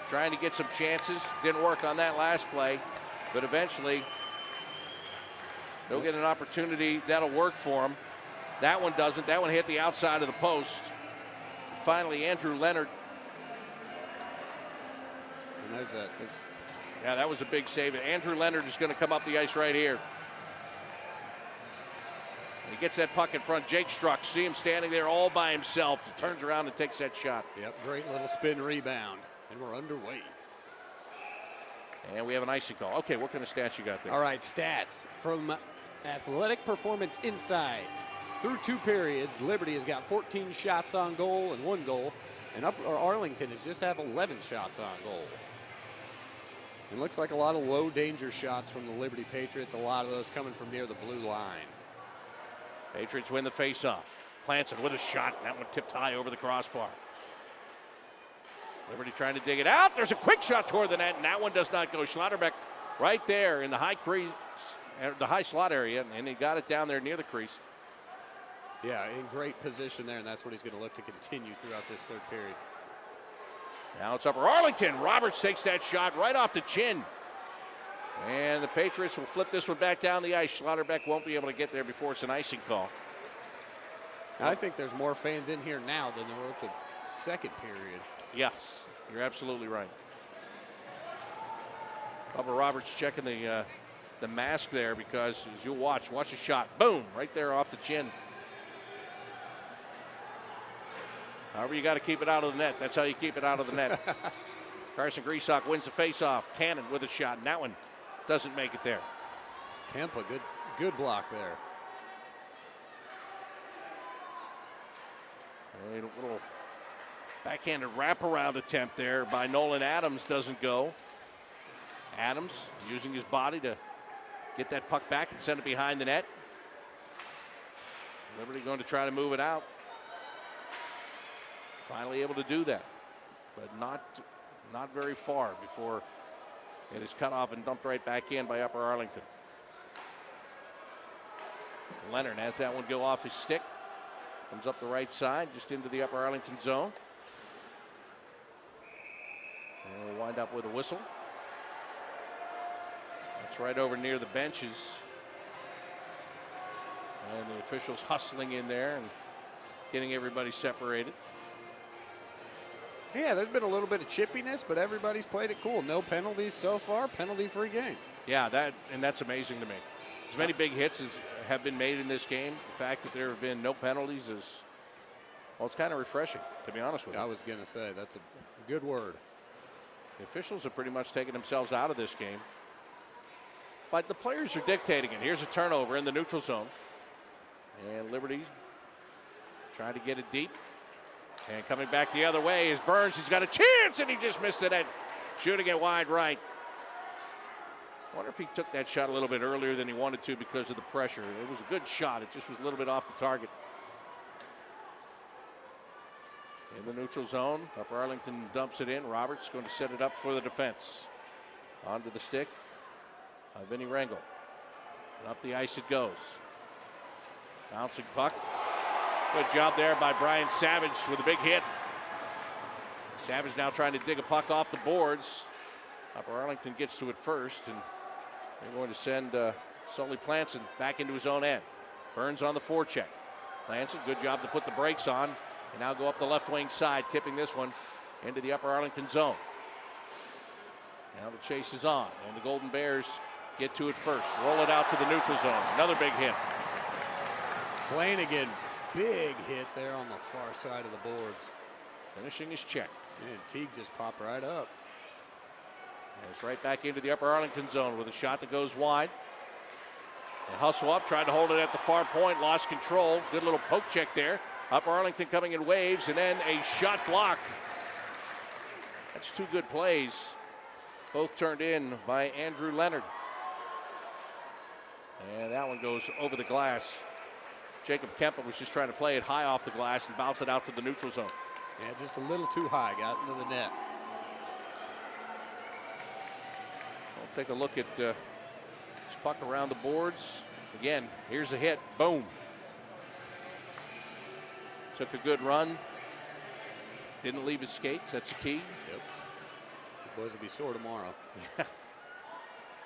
trying to get some chances. Didn't work on that last play, but eventually they'll get an opportunity that'll work for them. That one doesn't. That one hit the outside of the post. Finally, Andrew Leonard. Yeah, that was a big save. Andrew Leonard is going to come up the ice right here. He gets that puck in front. Jake Struck. See him standing there all by himself. He turns around and takes that shot. Yep, great little spin rebound. And we're underway. And we have an icing call. Okay, what kind of stats you got there? All right, stats from Athletic Performance Inside. Through 2 periods, Liberty has got 14 shots on goal and 1 goal. And Arlington has just have 11 shots on goal. It looks like a lot of low danger shots from the Liberty Patriots. A lot of those coming from near the blue line. Patriots win the faceoff. Planson with a shot. That one tipped high over the crossbar. Liberty trying to dig it out. There's a quick shot toward the net, and that one does not go. Schlotterbeck right there in the high crease, the high slot area, and he got it down there near the crease. Yeah, in great position there, and that's what he's going to look to continue throughout this third period. Now it's Upper Arlington. Roberts takes that shot right off the chin. And the Patriots will flip this one back down the ice. Schlotterbeck won't be able to get there before it's an icing call. I think there's more fans in here now than there were at the second period. Yes, you're absolutely right. Bubba Roberts checking the mask there because, as you'll watch the shot. Boom, right there off the chin. However, you got to keep it out of the net. That's how you keep it out of the net. Carson Reynolds wins the faceoff. Cannon with a shot, and that one doesn't make it there. Kempa, good block there. A little backhanded wraparound attempt there by Nolan Adams doesn't go. Adams using his body to get that puck back and send it behind the net. Liberty going to try to move it out. Finally able to do that, but not very far before it is cut off and dumped right back in by Upper Arlington. Leonard has that one go off his stick. Comes up the right side, just into the Upper Arlington zone. And we'll wind up with a whistle. That's right over near the benches. And the officials hustling in there and getting everybody separated. Yeah, there's been a little bit of chippiness, but everybody's played it cool. No penalties so far, penalty-free game. Yeah, that's amazing to me. As many big hits as have been made in this game, the fact that there have been no penalties is, well, it's kind of refreshing, to be honest with you. I was going to say, that's a good word. The officials have pretty much taken themselves out of this game. But the players are dictating it. Here's a turnover in the neutral zone. And Liberty trying to get it deep. And coming back the other way is Burns. He's got a chance, and he just missed it at shooting it wide right. I wonder if he took that shot a little bit earlier than he wanted to because of the pressure. It was a good shot. It just was a little bit off the target. In the neutral zone, Upper Arlington dumps it in. Roberts going to set it up for the defense. Onto the stick. Vinny Rangel. And up the ice it goes. Bouncing puck. Good job there by Brian Savage with a big hit. Savage now trying to dig a puck off the boards. Upper Arlington gets to it first, and they're going to send Sully Planson back into his own end. Burns on the forecheck. Planson, good job to put the brakes on, and now go up the left wing side, tipping this one into the Upper Arlington zone. Now the chase is on, and the Golden Bears get to it first. Roll it out to the neutral zone. Another big hit. Flanagan, big hit there on the far side of the boards. Finishing his check. And Teague just popped right up. And it's right back into the Upper Arlington zone with a shot that goes wide. They hustle up, tried to hold it at the far point, lost control. Good little poke check there. Upper Arlington coming in waves, and then a shot block. That's two good plays. Both turned in by Andrew Leonard. And that one goes over the glass. Jacob Kempa was just trying to play it high off the glass and bounce it out to the neutral zone. Yeah, just a little too high, got into the net. We'll take a look at this puck around the boards. Again, here's a hit, boom. Took a good run. Didn't leave his skates, that's the key. Yep. The boys will be sore tomorrow. Yeah.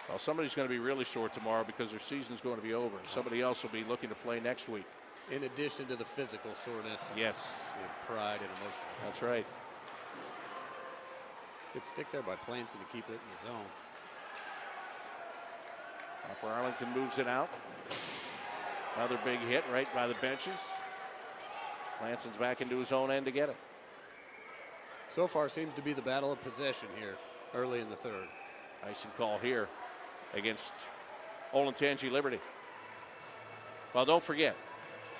Well, somebody's going to be really sore tomorrow because their season's going to be over. Somebody else will be looking to play next week. In addition to the physical soreness. Yes. And pride and emotion. That's right. Good stick there by Planson to keep it in the zone. Upper Arlington moves it out. Another big hit right by the benches. Lanson's back into his own end to get it. So far seems to be the battle of possession here early in the third. Icing call here against Olentangy Liberty. Well, don't forget,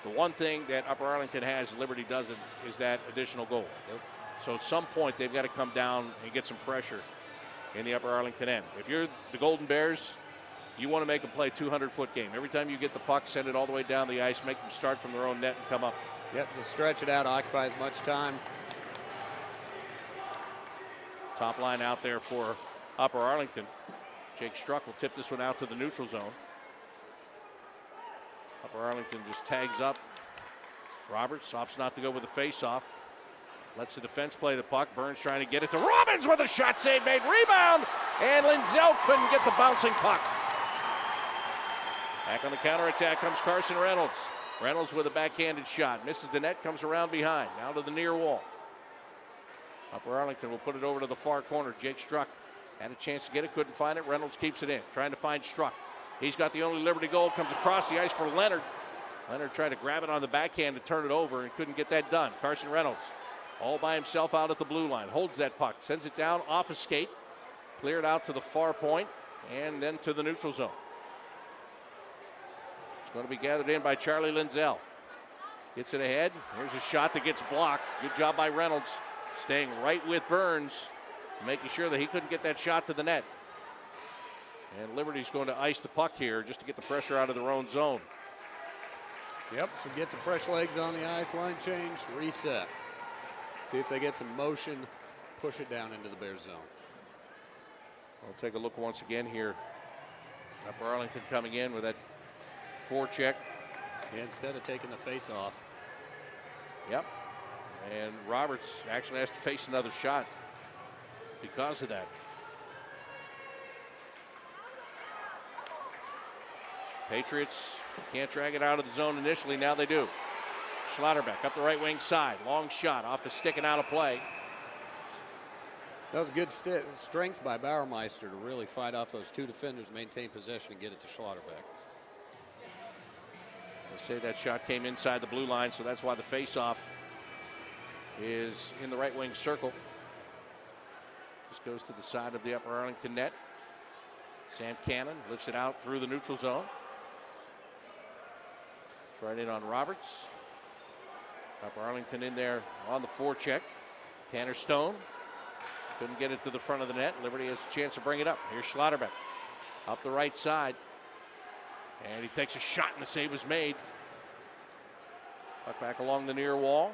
the one thing that Upper Arlington has, Liberty doesn't, is that additional goal. Yep. So at some point, they've got to come down and get some pressure in the Upper Arlington end. If you're the Golden Bears, you want to make them play a 200-foot game. Every time you get the puck, send it all the way down the ice, make them start from their own net and come up. Yep, just stretch it out, occupy as much time. Top line out there for Upper Arlington. Jake Struck will tip this one out to the neutral zone. Upper Arlington just tags up Roberts opts not to go with the face-off. Lets the defense play the puck. Burns trying to get it to Robbins with a shot save made. Rebound, and Lindsell couldn't get the bouncing puck. Back on the counterattack comes Carson Reynolds. Reynolds with a backhanded shot. Misses the net, comes around behind. Now to the near wall. Upper Arlington will put it over to the far corner. Jake Struck had a chance to get it, couldn't find it. Reynolds keeps it in, trying to find Struck. He's got the only Liberty goal, comes across the ice for Leonard. Leonard tried to grab it on the backhand to turn it over and couldn't get that done. Carson Reynolds all by himself out at the blue line. Holds that puck, sends it down off a skate. Cleared out to the far point and then to the neutral zone. It's going to be gathered in by Charlie Lindsell. Gets it ahead. Here's a shot that gets blocked. Good job by Reynolds. Staying right with Burns, making sure that he couldn't get that shot to the net. And Liberty's going to ice the puck here just to get the pressure out of their own zone. Yep, so get some fresh legs on the ice, line change, reset. See if they get some motion, push it down into the Bears zone. We'll take a look once again here. Upper Arlington coming in with that forecheck. Yeah, instead of taking the face off. Yep. And Roberts actually has to face another shot because of that. Patriots can't drag it out of the zone initially. Now they do. Schlotterbeck up the right wing side. Long shot off the stick and out of play. That was a good strength by Bauermeister to really fight off those two defenders, maintain possession, and get it to Schlotterbeck. They say that shot came inside the blue line, so that's why the face-off is in the right wing circle. Just goes to the side of the Upper Arlington net. Sam Cannon lifts it out through the neutral zone. Right in on Roberts. Upper Arlington in there on the forecheck. Tanner Stone couldn't get it to the front of the net. Liberty has a chance to bring it up. Here's Schlotterbeck up the right side. And he takes a shot and the save is made. Puck back along the near wall.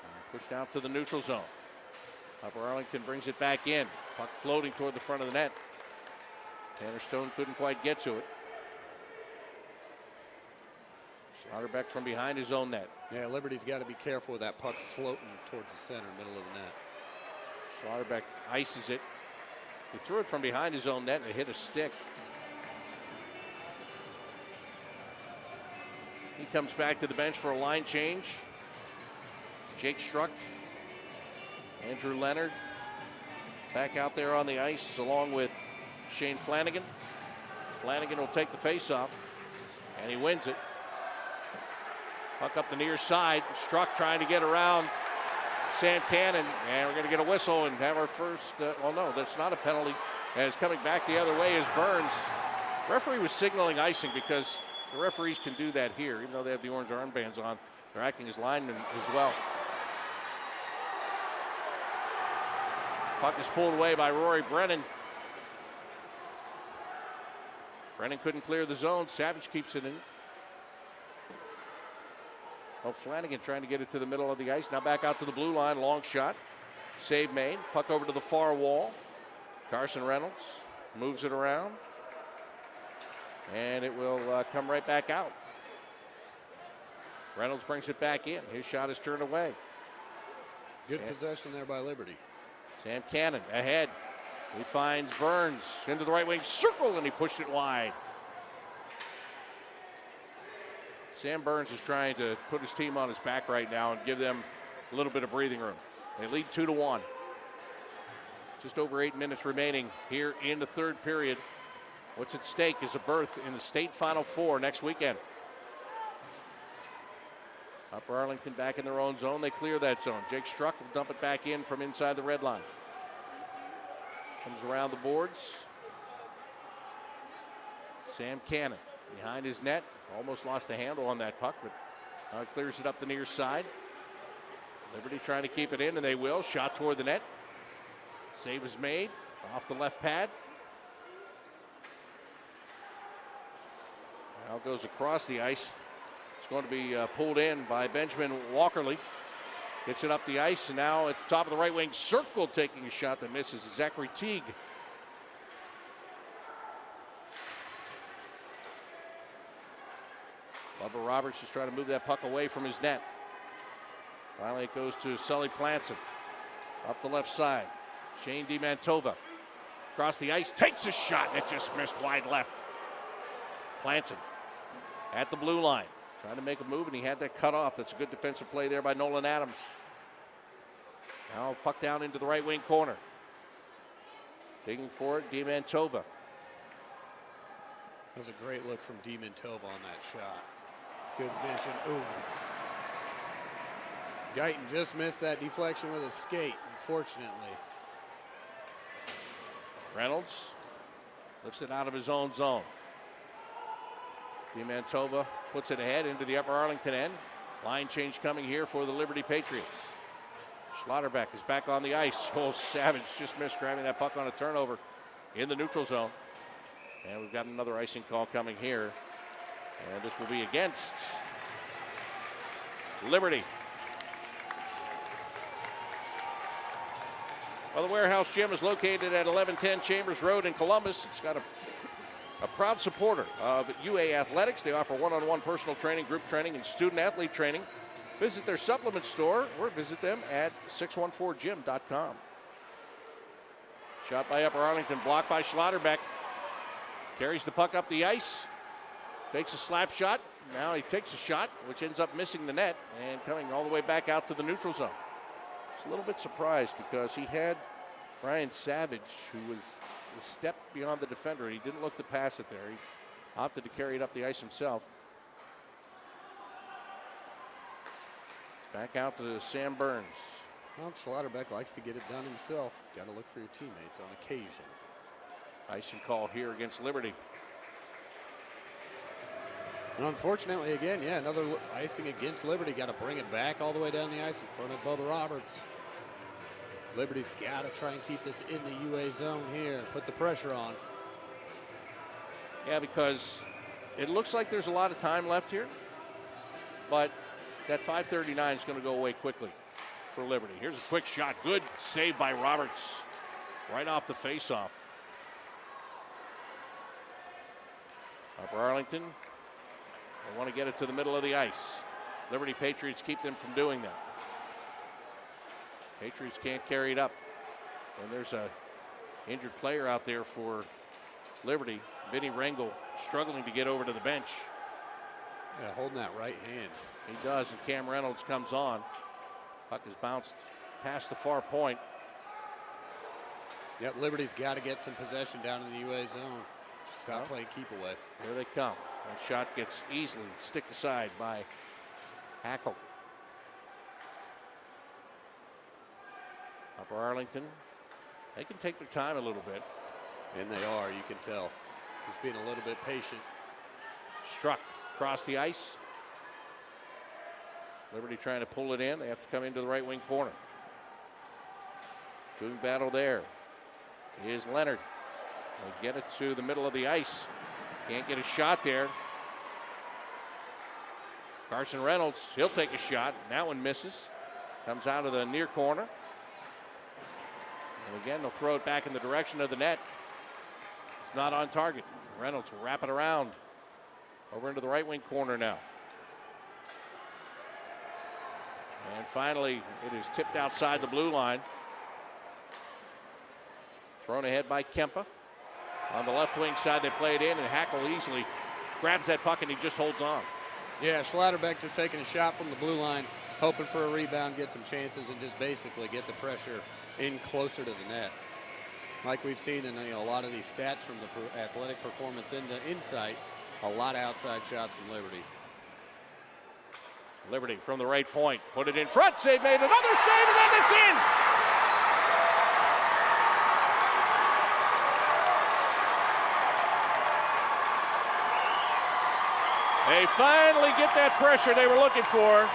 And pushed out to the neutral zone. Upper Arlington brings it back in. Puck floating toward the front of the net. Tanner Stone couldn't quite get to it. Schlotterbeck from behind his own net. Yeah, Liberty's got to be careful with that puck floating towards the center, middle of the net. Schlotterbeck ices it. He threw it from behind his own net and it hit a stick. He comes back to the bench for a line change. Jake Struck, Andrew Leonard back out there on the ice along with Shane Flanagan. Flanagan will take the faceoff and he wins it. Puck up the near side. Struck trying to get around Sam Cannon. And we're going to get a whistle and have our first, well, no, that's not a penalty. As coming back the other way is Burns. The referee was signaling icing because the referees can do that here. Even though they have the orange armbands on, they're acting as linemen as well. Puck is pulled away by Rory Brennan. Brennan couldn't clear the zone. Savage keeps it in. Oh, Flanagan trying to get it to the middle of the ice. Now back out to the blue line. Long shot. Save made. Puck over to the far wall. Carson Reynolds moves it around. And it will come right back out. Reynolds brings it back in. His shot is turned away. Good possession there by Liberty. Sam Cannon ahead. He finds Burns into the right wing circle and he pushed it wide. Sam Burns is trying to put his team on his back right now and give them a little bit of breathing room. They lead 2-1. Just over 8 minutes remaining here in the third period. What's at stake is a berth in the state Final Four next weekend. Upper Arlington back in their own zone. They clear that zone. Jake Struck will dump it back in from inside the red line. Comes around the boards. Sam Cannon behind his net. Almost lost a handle on that puck, but now it clears it up the near side. Liberty trying to keep it in, and they will. Shot toward the net. Save is made off the left pad. Now goes across the ice. It's going to be pulled in by Benjamin Walkerly. Gets it up the ice, and now at the top of the right wing circle, taking a shot that misses, Zachary Teague. Bubba Roberts is trying to move that puck away from his net. Finally, it goes to Sully Planson. Up the left side. Shane DiMantova. Across the ice, takes a shot, and it just missed wide left. Planson at the blue line. Trying to make a move, and he had that cut off. That's a good defensive play there by Nolan Adams. Now puck down into the right wing corner. Digging for it, DiMantova. That was a great look from DiMantova on that shot. Good vision. Ooh. Guyton just missed that deflection with a skate, unfortunately. Reynolds lifts it out of his own zone. DiMantova puts it ahead into the upper Arlington end. Line change coming here for the Liberty Patriots. Schlotterbeck is back on the ice. Oh, Savage just missed grabbing that puck on a turnover in the neutral zone. And we've got another icing call coming here. And this will be against Liberty. Well, the Warehouse Gym is located at 1110 Chambers Road in Columbus. It's got a proud supporter of UA Athletics. They offer one-on-one personal training, group training, and student-athlete training. Visit their supplement store or visit them at 614gym.com. Shot by Upper Arlington, blocked by Schlotterbeck. Carries the puck up the ice, takes a slap shot. Now he takes a shot, which ends up missing the net and coming all the way back out to the neutral zone. I was a little bit surprised because he had Brian Savage, who was a step beyond the defender. He didn't look to pass it there. He opted to carry it up the ice himself. Back out to Sam Burns. Well, Schlotterbeck likes to get it done himself. Got to look for your teammates on occasion. Icing call here against Liberty. And unfortunately, again, another icing against Liberty. Got to bring it back all the way down the ice in front of Bubba Roberts. Liberty's got to try and keep this in the UA zone here. Put the pressure on. Yeah, because it looks like there's a lot of time left here, but that 5:39 is going to go away quickly for Liberty. Here's a quick shot. Good save by Roberts. Right off the faceoff. Upper Arlington, they want to get it to the middle of the ice. Liberty Patriots keep them from doing that. Patriots can't carry it up. And there's a injured player out there for Liberty. Vinny Rengel struggling to get over to the bench. Yeah, holding that right hand. He does, and Cam Reynolds comes on. Puck is bounced past the far point. Yep, Liberty's got to get some possession down in the UA zone. Stop playing keep away. Here they come. That shot gets easily sticked aside by Hackle. Upper Arlington, they can take their time a little bit. And they are, you can tell. Just being a little bit patient. Struck across the ice. Liberty trying to pull it in. They have to come into the right wing corner. Doing battle there is Leonard. They get it to the middle of the ice. Can't get a shot there. Carson Reynolds, he'll take a shot. That one misses. Comes out of the near corner. And again, they'll throw it back in the direction of the net. It's not on target. Reynolds will wrap it around. Over into the right wing corner now. And finally, it is tipped outside the blue line. Thrown ahead by Kempa. On the left wing side, they play it in, and Hackle easily grabs that puck, and he just holds on. Yeah, Schlotterbeck just taking a shot from the blue line, hoping for a rebound, get some chances, and just basically get the pressure in closer to the net. Like we've seen in a lot of these stats from the athletic performance insight, a lot of outside shots from Liberty. Liberty from the right point, put it in front, save made, another save, and then it's in! They finally get that pressure they were looking for.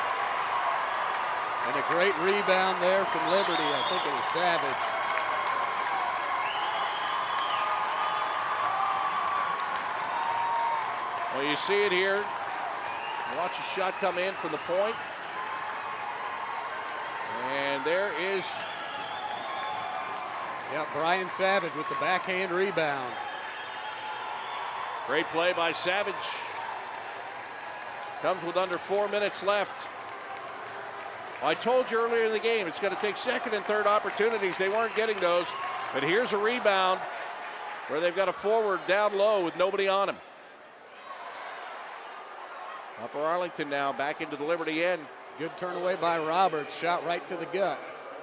And a great rebound there from Liberty. I think it was Savage. Well, you see it here. Watch a shot come in from the point. And there is... Yeah, Brian Savage with the backhand rebound. Great play by Savage. comes with under 4 minutes left. I told you earlier in the game, it's going to take second and third opportunities. They weren't getting those, but here's a rebound where they've got a forward down low with nobody on him. Upper Arlington now back into the Liberty end. Good turn away by Roberts, shot right to the gut.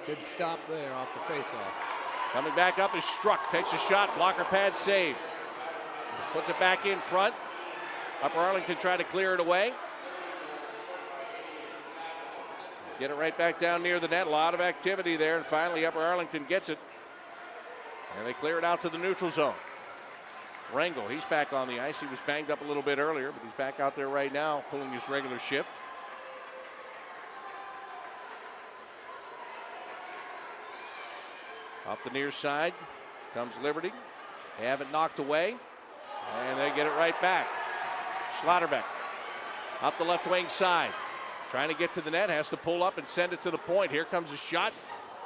Good stop there off the faceoff. Coming back up is Struck, takes a shot, blocker pad save. Puts it back in front. Upper Arlington trying to clear it away. Get it right back down near the net. A lot of activity there, and finally Upper Arlington gets it. And they clear it out to the neutral zone. Rangel, he's back on the ice. He was banged up a little bit earlier, but he's back out there right now, pulling his regular shift. Up the near side comes Liberty. They have it knocked away, and they get it right back. Schlotterbeck up the left wing side. Trying to get to the net, has to pull up and send it to the point. Here comes a shot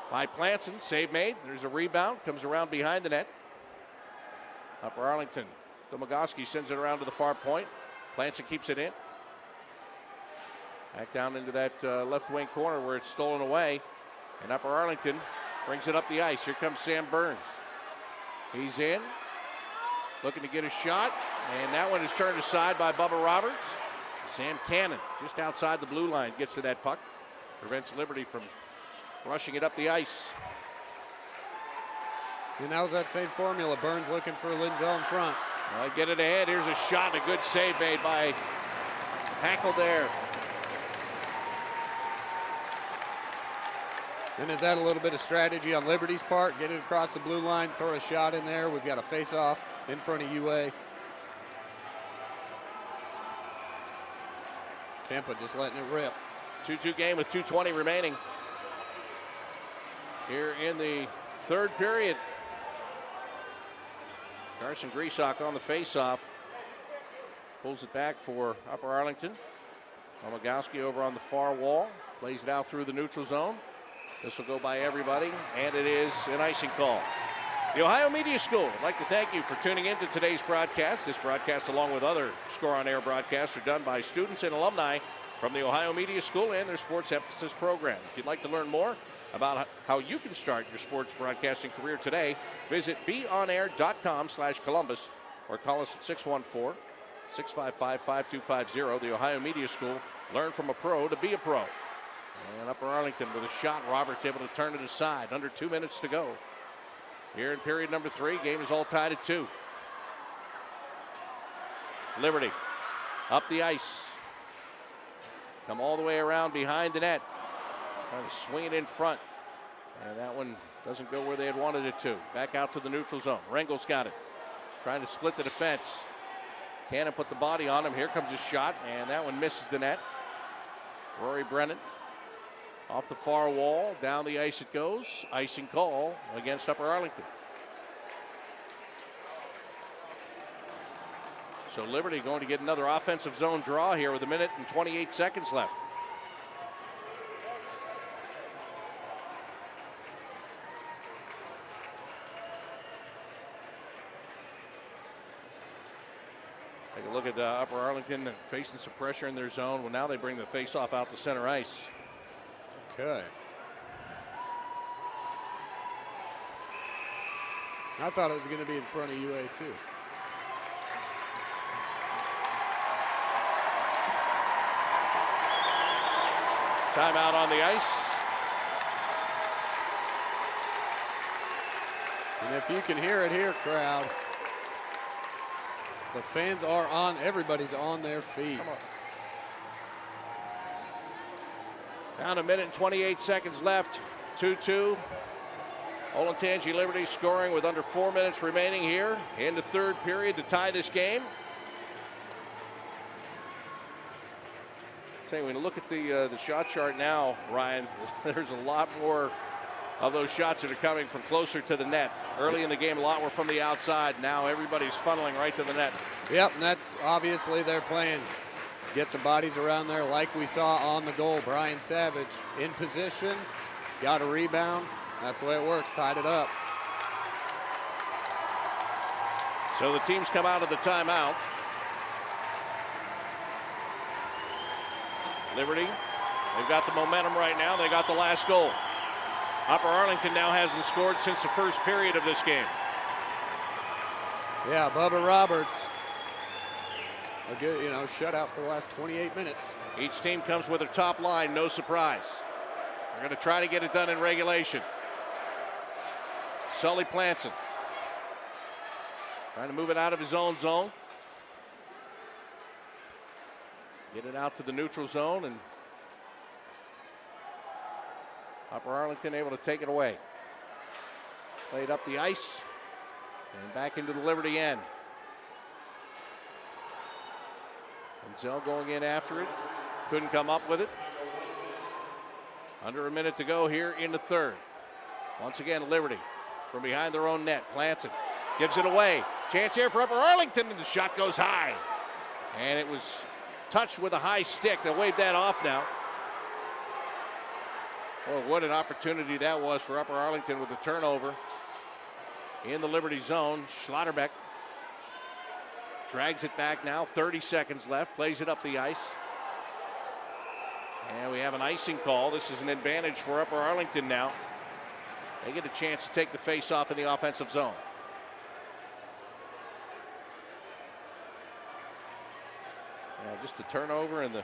by Planson, save made. There's a rebound, comes around behind the net. Upper Arlington, Domagoski sends it around to the far point. Planson keeps it in. Back down into that left wing corner where it's stolen away. And Upper Arlington brings it up the ice. Here comes Sam Burns. He's in, looking to get a shot, and that one is turned aside by Bubba Roberts. Sam Cannon, just outside the blue line, gets to that puck. Prevents Liberty from rushing it up the ice. And that was that same formula. Burns looking for Lindsell in front. Get it ahead. Here's a shot, a good save made by Hackle there. And is that a little bit of strategy on Liberty's part? Get it across the blue line, throw a shot in there. We've got a face-off in front of UA. Tampa just letting it rip. 2-2 game with 2:20 remaining. Here in the third period. Carson Griesach on the faceoff. Pulls it back for Upper Arlington. Domagowski over on the far wall. Plays it out through the neutral zone. This will go by everybody, and it is an icing call. The Ohio Media School would like to thank you for tuning in to today's broadcast. This broadcast, along with other Score on Air broadcasts, are done by students and alumni from the Ohio Media School and their sports emphasis program. If you'd like to learn more about how you can start your sports broadcasting career today, visit beonair.com/Columbus or call us at 614-655-5250. The Ohio Media School, learn from a pro to be a pro. And Upper Arlington with a shot. Roberts able to turn it aside. Under 2 minutes to go. Here in period number 3, game is all tied at 2. Liberty up the ice. Come all the way around behind the net. Trying to swing it in front. And that one doesn't go where they had wanted it to. Back out to the neutral zone. Rengel's got it. Trying to split the defense. Cannon put the body on him. Here comes a shot, and that one misses the net. Rory Brennan off the far wall. Down the ice it goes. Icing call against Upper Arlington. So Liberty going to get another offensive zone draw here with 1 minute and 28 seconds left. Take a look at Upper Arlington facing some pressure in their zone. Well, now they bring the face-off out to center ice. Okay. I thought it was going to be in front of UA too. Timeout on the ice. And if you can hear it here, crowd, the fans are on, everybody's on their feet. Down 1 minute and 28 seconds left. 2-2. Olentangy Liberty scoring with under 4 minutes remaining here in the third period to tie this game. Tell you, when you look at the shot chart now, Ryan, there's a lot more of those shots that are coming from closer to the net. Early in the game, a lot were from the outside. Now everybody's funneling right to the net. Yep, and that's obviously their plan. Get some bodies around there like we saw on the goal. Brian Savage in position, got a rebound. That's the way it works, tied it up. So the teams come out of the timeout. Liberty, they've got the momentum right now. They got the last goal. Upper Arlington now hasn't scored since the first period of this game. Yeah, Bubba Roberts. A good, shutout for the last 28 minutes. Each team comes with their top line, no surprise. They're going to try to get it done in regulation. Sully Planson trying to move it out of his own zone. Get it out to the neutral zone, and Upper Arlington able to take it away. Played up the ice and back into the Liberty end. Denzel going in after it. Couldn't come up with it. Under a minute to go here in the third. Once again, Liberty from behind their own net. Planson gives it away. Chance here for Upper Arlington, and the shot goes high. And it was touched with a high stick. They'll wave that off now. Well, what an opportunity that was for Upper Arlington with the turnover in the Liberty zone. Schlotterbeck drags it back now. 30 seconds left. Plays it up the ice. And we have an icing call. This is an advantage for Upper Arlington now. They get a chance to take the face off in the offensive zone. Yeah, just a turnover and the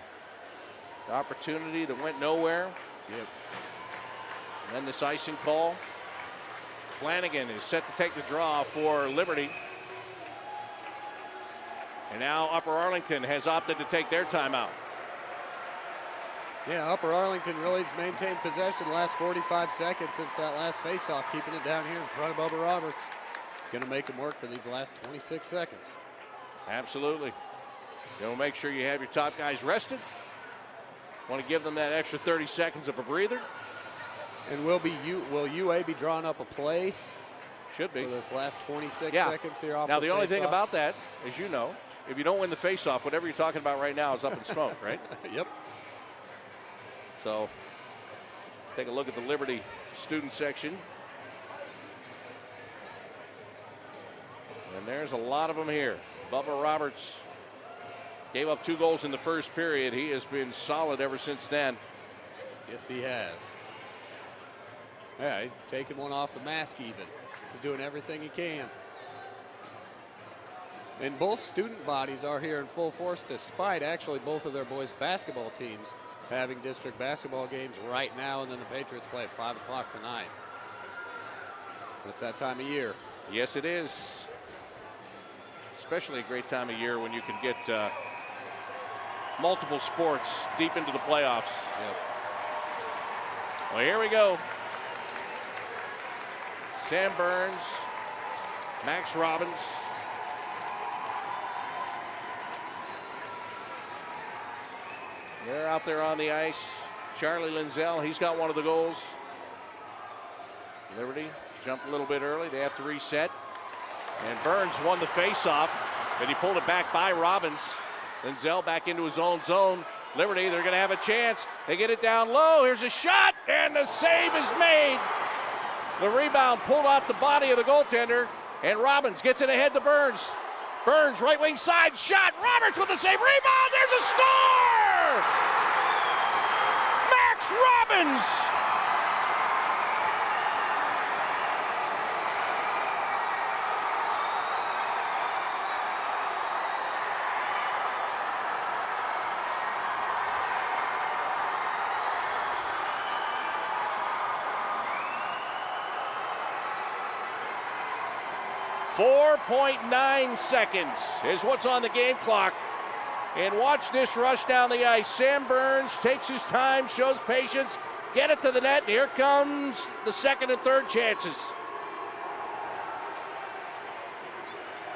opportunity that went nowhere. Yep. And then this icing call. Flanagan is set to take the draw for Liberty. And now Upper Arlington has opted to take their timeout. Yeah, Upper Arlington really has maintained possession the last 45 seconds since that last faceoff, keeping it down here in front of Bubba Roberts. Going to make him work for these last 26 seconds. Absolutely. You'll make sure you have your top guys rested. Want to give them that extra 30 seconds of a breather. And will UA be drawing up a play? Should be. For this last 26 seconds here off now, the the only thing face-off. about that, as you know, if you don't win the faceoff, whatever you're talking about right now is up in smoke, right? Yep. So, take a look at the Liberty student section. And there's a lot of them here. Bubba Roberts gave up 2 goals in the first period. He has been solid ever since then. Yes, he has. Yeah, he's taking one off the mask even. He's doing everything he can. And both student bodies are here in full force, despite actually both of their boys' basketball teams having district basketball games right now, and then the Patriots play at 5 o'clock tonight. It's that time of year. Yes, it is. Especially a great time of year when you can get multiple sports deep into the playoffs. Yep. Well, here we go. Sam Burns, Max Robbins. They're out there on the ice. Charlie Linzel, he's got one of the goals. Liberty jumped a little bit early. They have to reset. And Burns won the faceoff, but he pulled it back by Robbins. Linzel back into his own zone. Liberty, they're going to have a chance. They get it down low. Here's a shot, and the save is made. The rebound pulled off the body of the goaltender, and Robbins gets it ahead to Burns. Burns, right wing side, shot. Roberts with the save. Rebound, there's a score! Max Robbins! .9 seconds is what's on the game clock. And watch this rush down the ice. Sam Burns takes his time, shows patience, get it to the net, and here comes the second and third chances.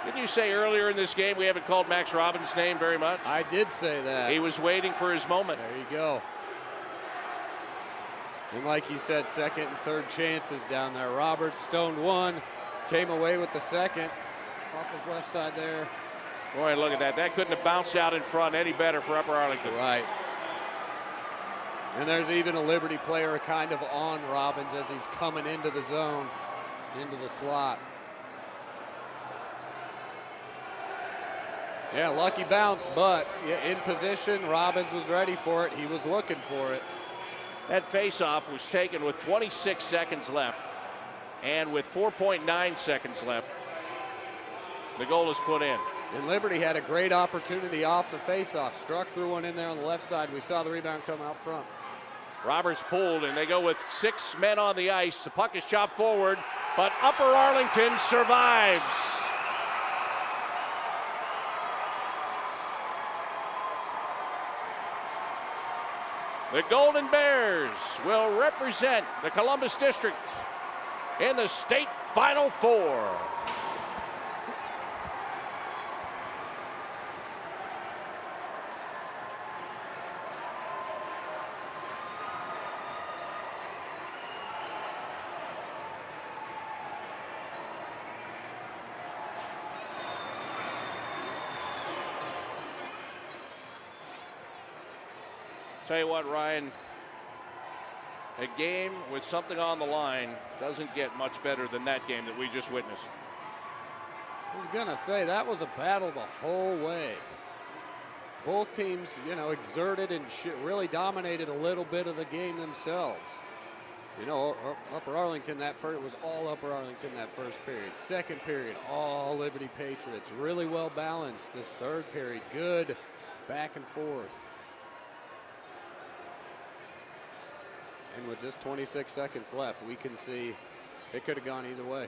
Didn't you say earlier in this game we haven't called Max Robbins' name very much? I did say that. He was waiting for his moment. There you go. And like you said, second and third chances down there. Roberts stoned one, came away with the second. Off his left side there. Boy, look at that. That couldn't have bounced out in front any better for Upper Arlington. Right. And there's even a Liberty player kind of on Robbins as he's coming into the zone, into the slot. Yeah, lucky bounce, but in position. Robbins was ready for it. He was looking for it. That faceoff was taken with 26 seconds left. And with 4.9 seconds left, the goal is put in. And Liberty had a great opportunity off the faceoff. Struck through one in there on the left side. We saw the rebound come out front. Roberts pulled, and they go with 6 men on the ice. The puck is chopped forward, but Upper Arlington survives. The Golden Bears will represent the Columbus District in the state Final Four. Tell you what, Ryan, a game with something on the line doesn't get much better than that game that we just witnessed. I was going to say, that was a battle the whole way. Both teams, exerted and really dominated a little bit of the game themselves. Upper Arlington, it was all Upper Arlington that first period. Second period, all Liberty Patriots. Really well balanced. This third period, good back and forth. And with just 26 seconds left, we can see it could have gone either way.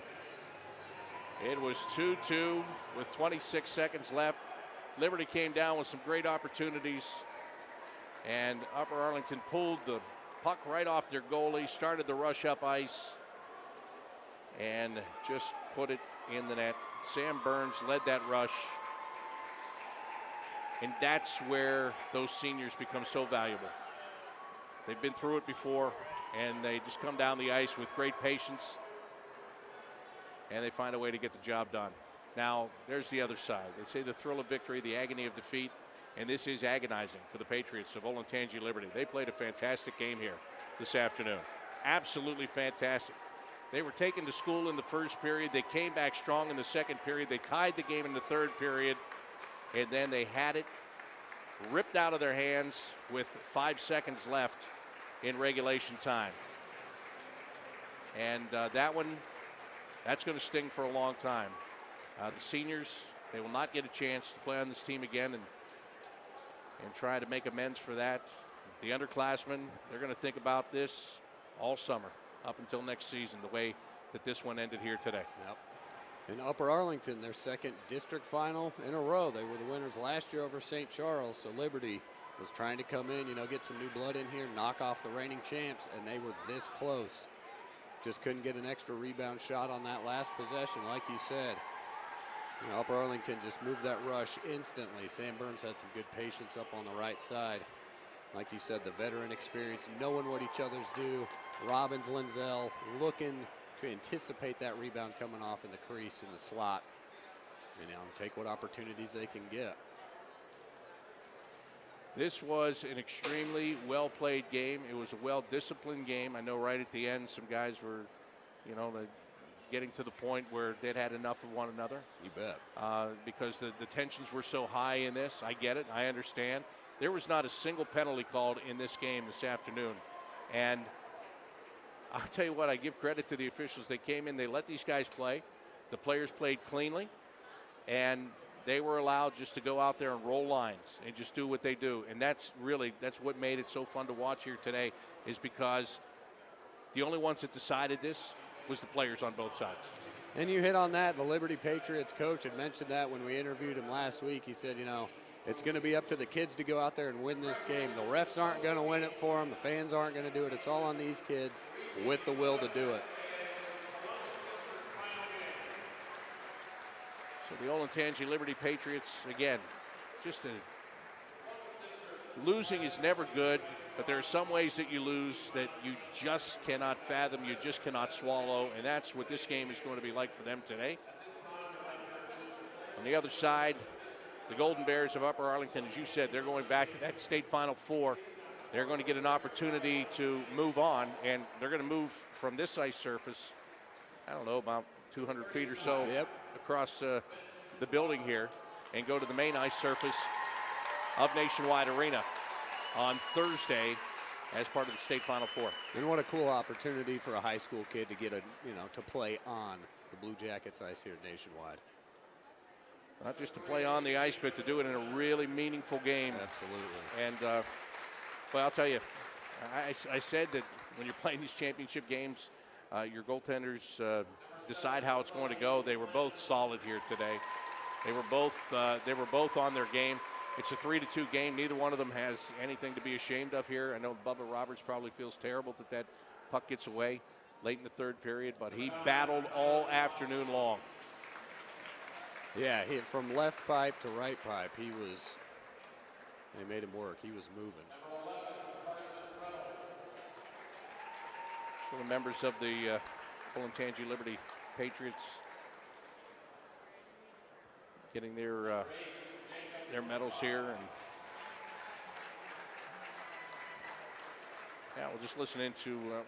It was 2-2 with 26 seconds left. Liberty came down with some great opportunities, and Upper Arlington pulled the puck right off their goalie, started the rush up ice, and just put it in the net. Sam Burns led that rush, and that's where those seniors become so valuable. They've been through it before, and they just come down the ice with great patience, and they find a way to get the job done. Now, there's the other side. They say the thrill of victory, the agony of defeat, and this is agonizing for the Patriots of Olentangy Liberty. They played a fantastic game here this afternoon. Absolutely fantastic. They were taken to school in the first period. They came back strong in the second period. They tied the game in the third period, and then they had it ripped out of their hands with 5 seconds left in regulation time. And that's going to sting for a long time. The seniors, they will not get a chance to play on this team again and try to make amends for that. The underclassmen, they're going to think about this all summer up until next season, the way that this one ended here today. Yep. In Upper Arlington, their second district final in a row. They were the winners last year over St. Charles, so Liberty was trying to come in, get some new blood in here, knock off the reigning champs, and they were this close. Just couldn't get an extra rebound shot on that last possession, like you said. Upper Arlington just moved that rush instantly. Sam Burns had some good patience up on the right side. Like you said, the veteran experience, knowing what each other's do. Robbins, Linzel looking to anticipate that rebound coming off in the crease in the slot and take what opportunities they can get. This was an extremely well-played game. It was a well-disciplined game. I know right at the end some guys were, getting to the point where they'd had enough of one another. You bet. Because the tensions were so high in this. I get it. I understand. There was not a single penalty called in this game this afternoon. And I'll tell you what, I give credit to the officials. They came in, they let these guys play. The players played cleanly, and they were allowed just to go out there and roll lines and just do what they do. And that's what made it so fun to watch here today, is because the only ones that decided this was the players on both sides. And you hit on that. The Liberty Patriots coach had mentioned that when we interviewed him last week. He said, it's going to be up to the kids to go out there and win this game. The refs aren't going to win it for them. The fans aren't going to do it. It's all on these kids with the will to do it. So the Olentangy Liberty Patriots, again, losing is never good, but there are some ways that you lose that you just cannot fathom, you just cannot swallow, and that's what this game is going to be like for them today. On the other side, the Golden Bears of Upper Arlington, as you said, they're going back to that state Final Four. They're going to get an opportunity to move on, and they're going to move from this ice surface, I don't know, about 200 feet or so across the building here and go to the main ice surface of Nationwide Arena on Thursday as part of the state Final Four. And what a cool opportunity for a high school kid to get to play on the Blue Jackets ice here at Nationwide. Not just to play on the ice, but to do it in a really meaningful game. Absolutely. And, well, I'll tell you, I said that when you're playing these championship games, your goaltenders decide how it's going to go. They were both solid here today. They were both on their game. It's a 3-2 game. Neither one of them has anything to be ashamed of here. I know Bubba Roberts probably feels terrible that puck gets away late in the third period, but he battled all afternoon long. Yeah, from left pipe to right pipe, they made him work. He was moving. So the members of the Olentangy Liberty Patriots getting their medals here, and we'll just listen into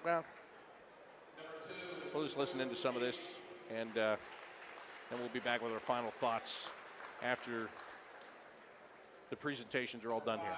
some of this, and then we'll be back with our final thoughts after the presentations are all done here.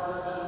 Carson Reynolds.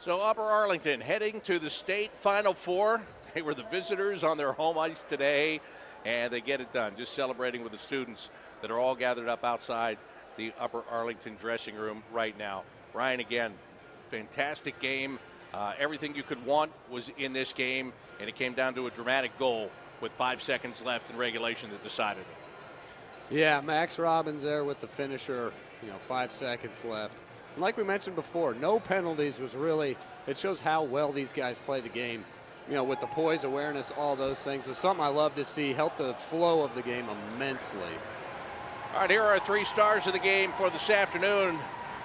So Upper Arlington heading to the state Final Four. They were the visitors on their home ice today, and they get it done. Just celebrating with the students that are all gathered up outside the Upper Arlington dressing room right now. Ryan, again, fantastic game. Everything you could want was in this game, and it came down to a dramatic goal with 5 seconds left in regulation that decided it. Yeah, Max Robbins there with the finisher, 5 seconds left. And like we mentioned before, no penalties was really, it shows how well these guys play the game. With the poise, awareness, all those things. Was something I love to see, help the flow of the game immensely. All right, here are our 3 stars of the game for this afternoon.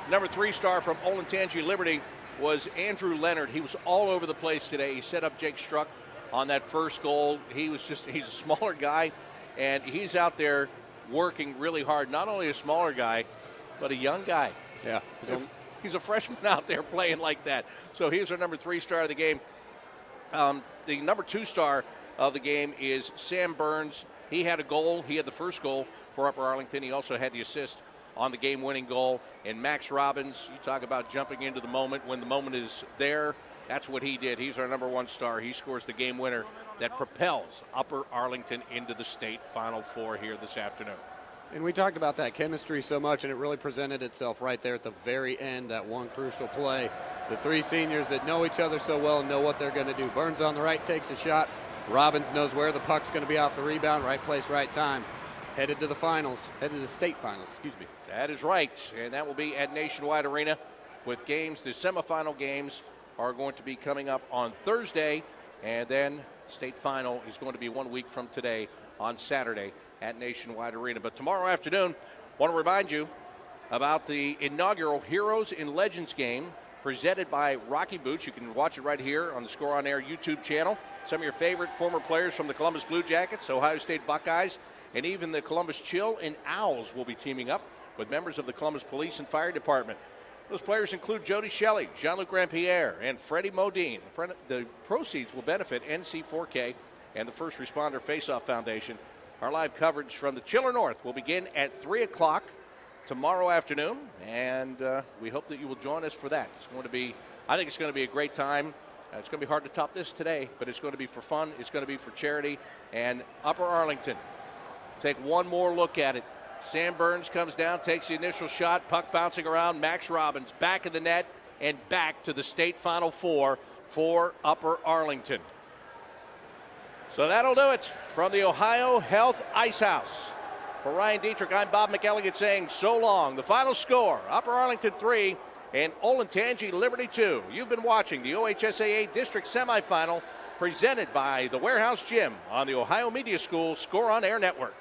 Number 3 star from Olentangy Liberty was Andrew Leonard. He was all over the place today. He set up Jake Struck on that first goal. He's a smaller guy, and he's out there working really hard. Not only a smaller guy, but a young guy. Yeah. He's a freshman out there playing like that. So he's our number 3 star of the game. The number 2 star of the game is Sam Burns. He had a goal. He had the first goal for Upper Arlington. He also had the assist on the game-winning goal. And Max Robbins, you talk about jumping into the moment. When the moment is there, that's what he did. He's our number 1 star. He scores the game winner that propels Upper Arlington into the state Final Four here this afternoon. And we talked about that chemistry so much, and it really presented itself right there at the very end, that one crucial play. The 3 seniors that know each other so well and know what they're going to do. Burns on the right takes a shot. Robbins knows where the puck's going to be off the rebound. Right place, right time. Headed to the finals. Headed to the state finals, excuse me. That is right, and that will be at Nationwide Arena with games. The semifinal games are going to be coming up on Thursday, and then state final is going to be 1 week from today on Saturday at Nationwide Arena. But tomorrow afternoon, want to remind you about the inaugural Heroes and Legends game presented by Rocky Boots. You can watch it right here on the Score On Air YouTube channel. Some of your favorite former players from the Columbus Blue Jackets, Ohio State Buckeyes, and even the Columbus Chill and Owls will be teaming up with members of the Columbus Police and Fire Department. Those players include Jody Shelley, Jean-Luc Rampierre, and Freddie Modine. The proceeds will benefit NC4K and the First Responder Face-Off Foundation. Our live coverage from the Chiller North will begin at 3 o'clock tomorrow afternoon, and we hope that you will join us for that. I think it's going to be a great time. It's going to be hard to top this today, but it's going to be for fun. It's going to be for charity. And Upper Arlington, take one more look at it. Sam Burns comes down, takes the initial shot, puck bouncing around. Max Robbins back of the net and back to the state Final Four for Upper Arlington. So that'll do it from the Ohio Health Ice House. For Ryan Dietrich, I'm Bob McElligott saying so long. The final score, Upper Arlington 3 and Olentangy Liberty 2. You've been watching the OHSAA District Semifinal presented by the Warehouse Gym on the Ohio Media School Score on Air Network.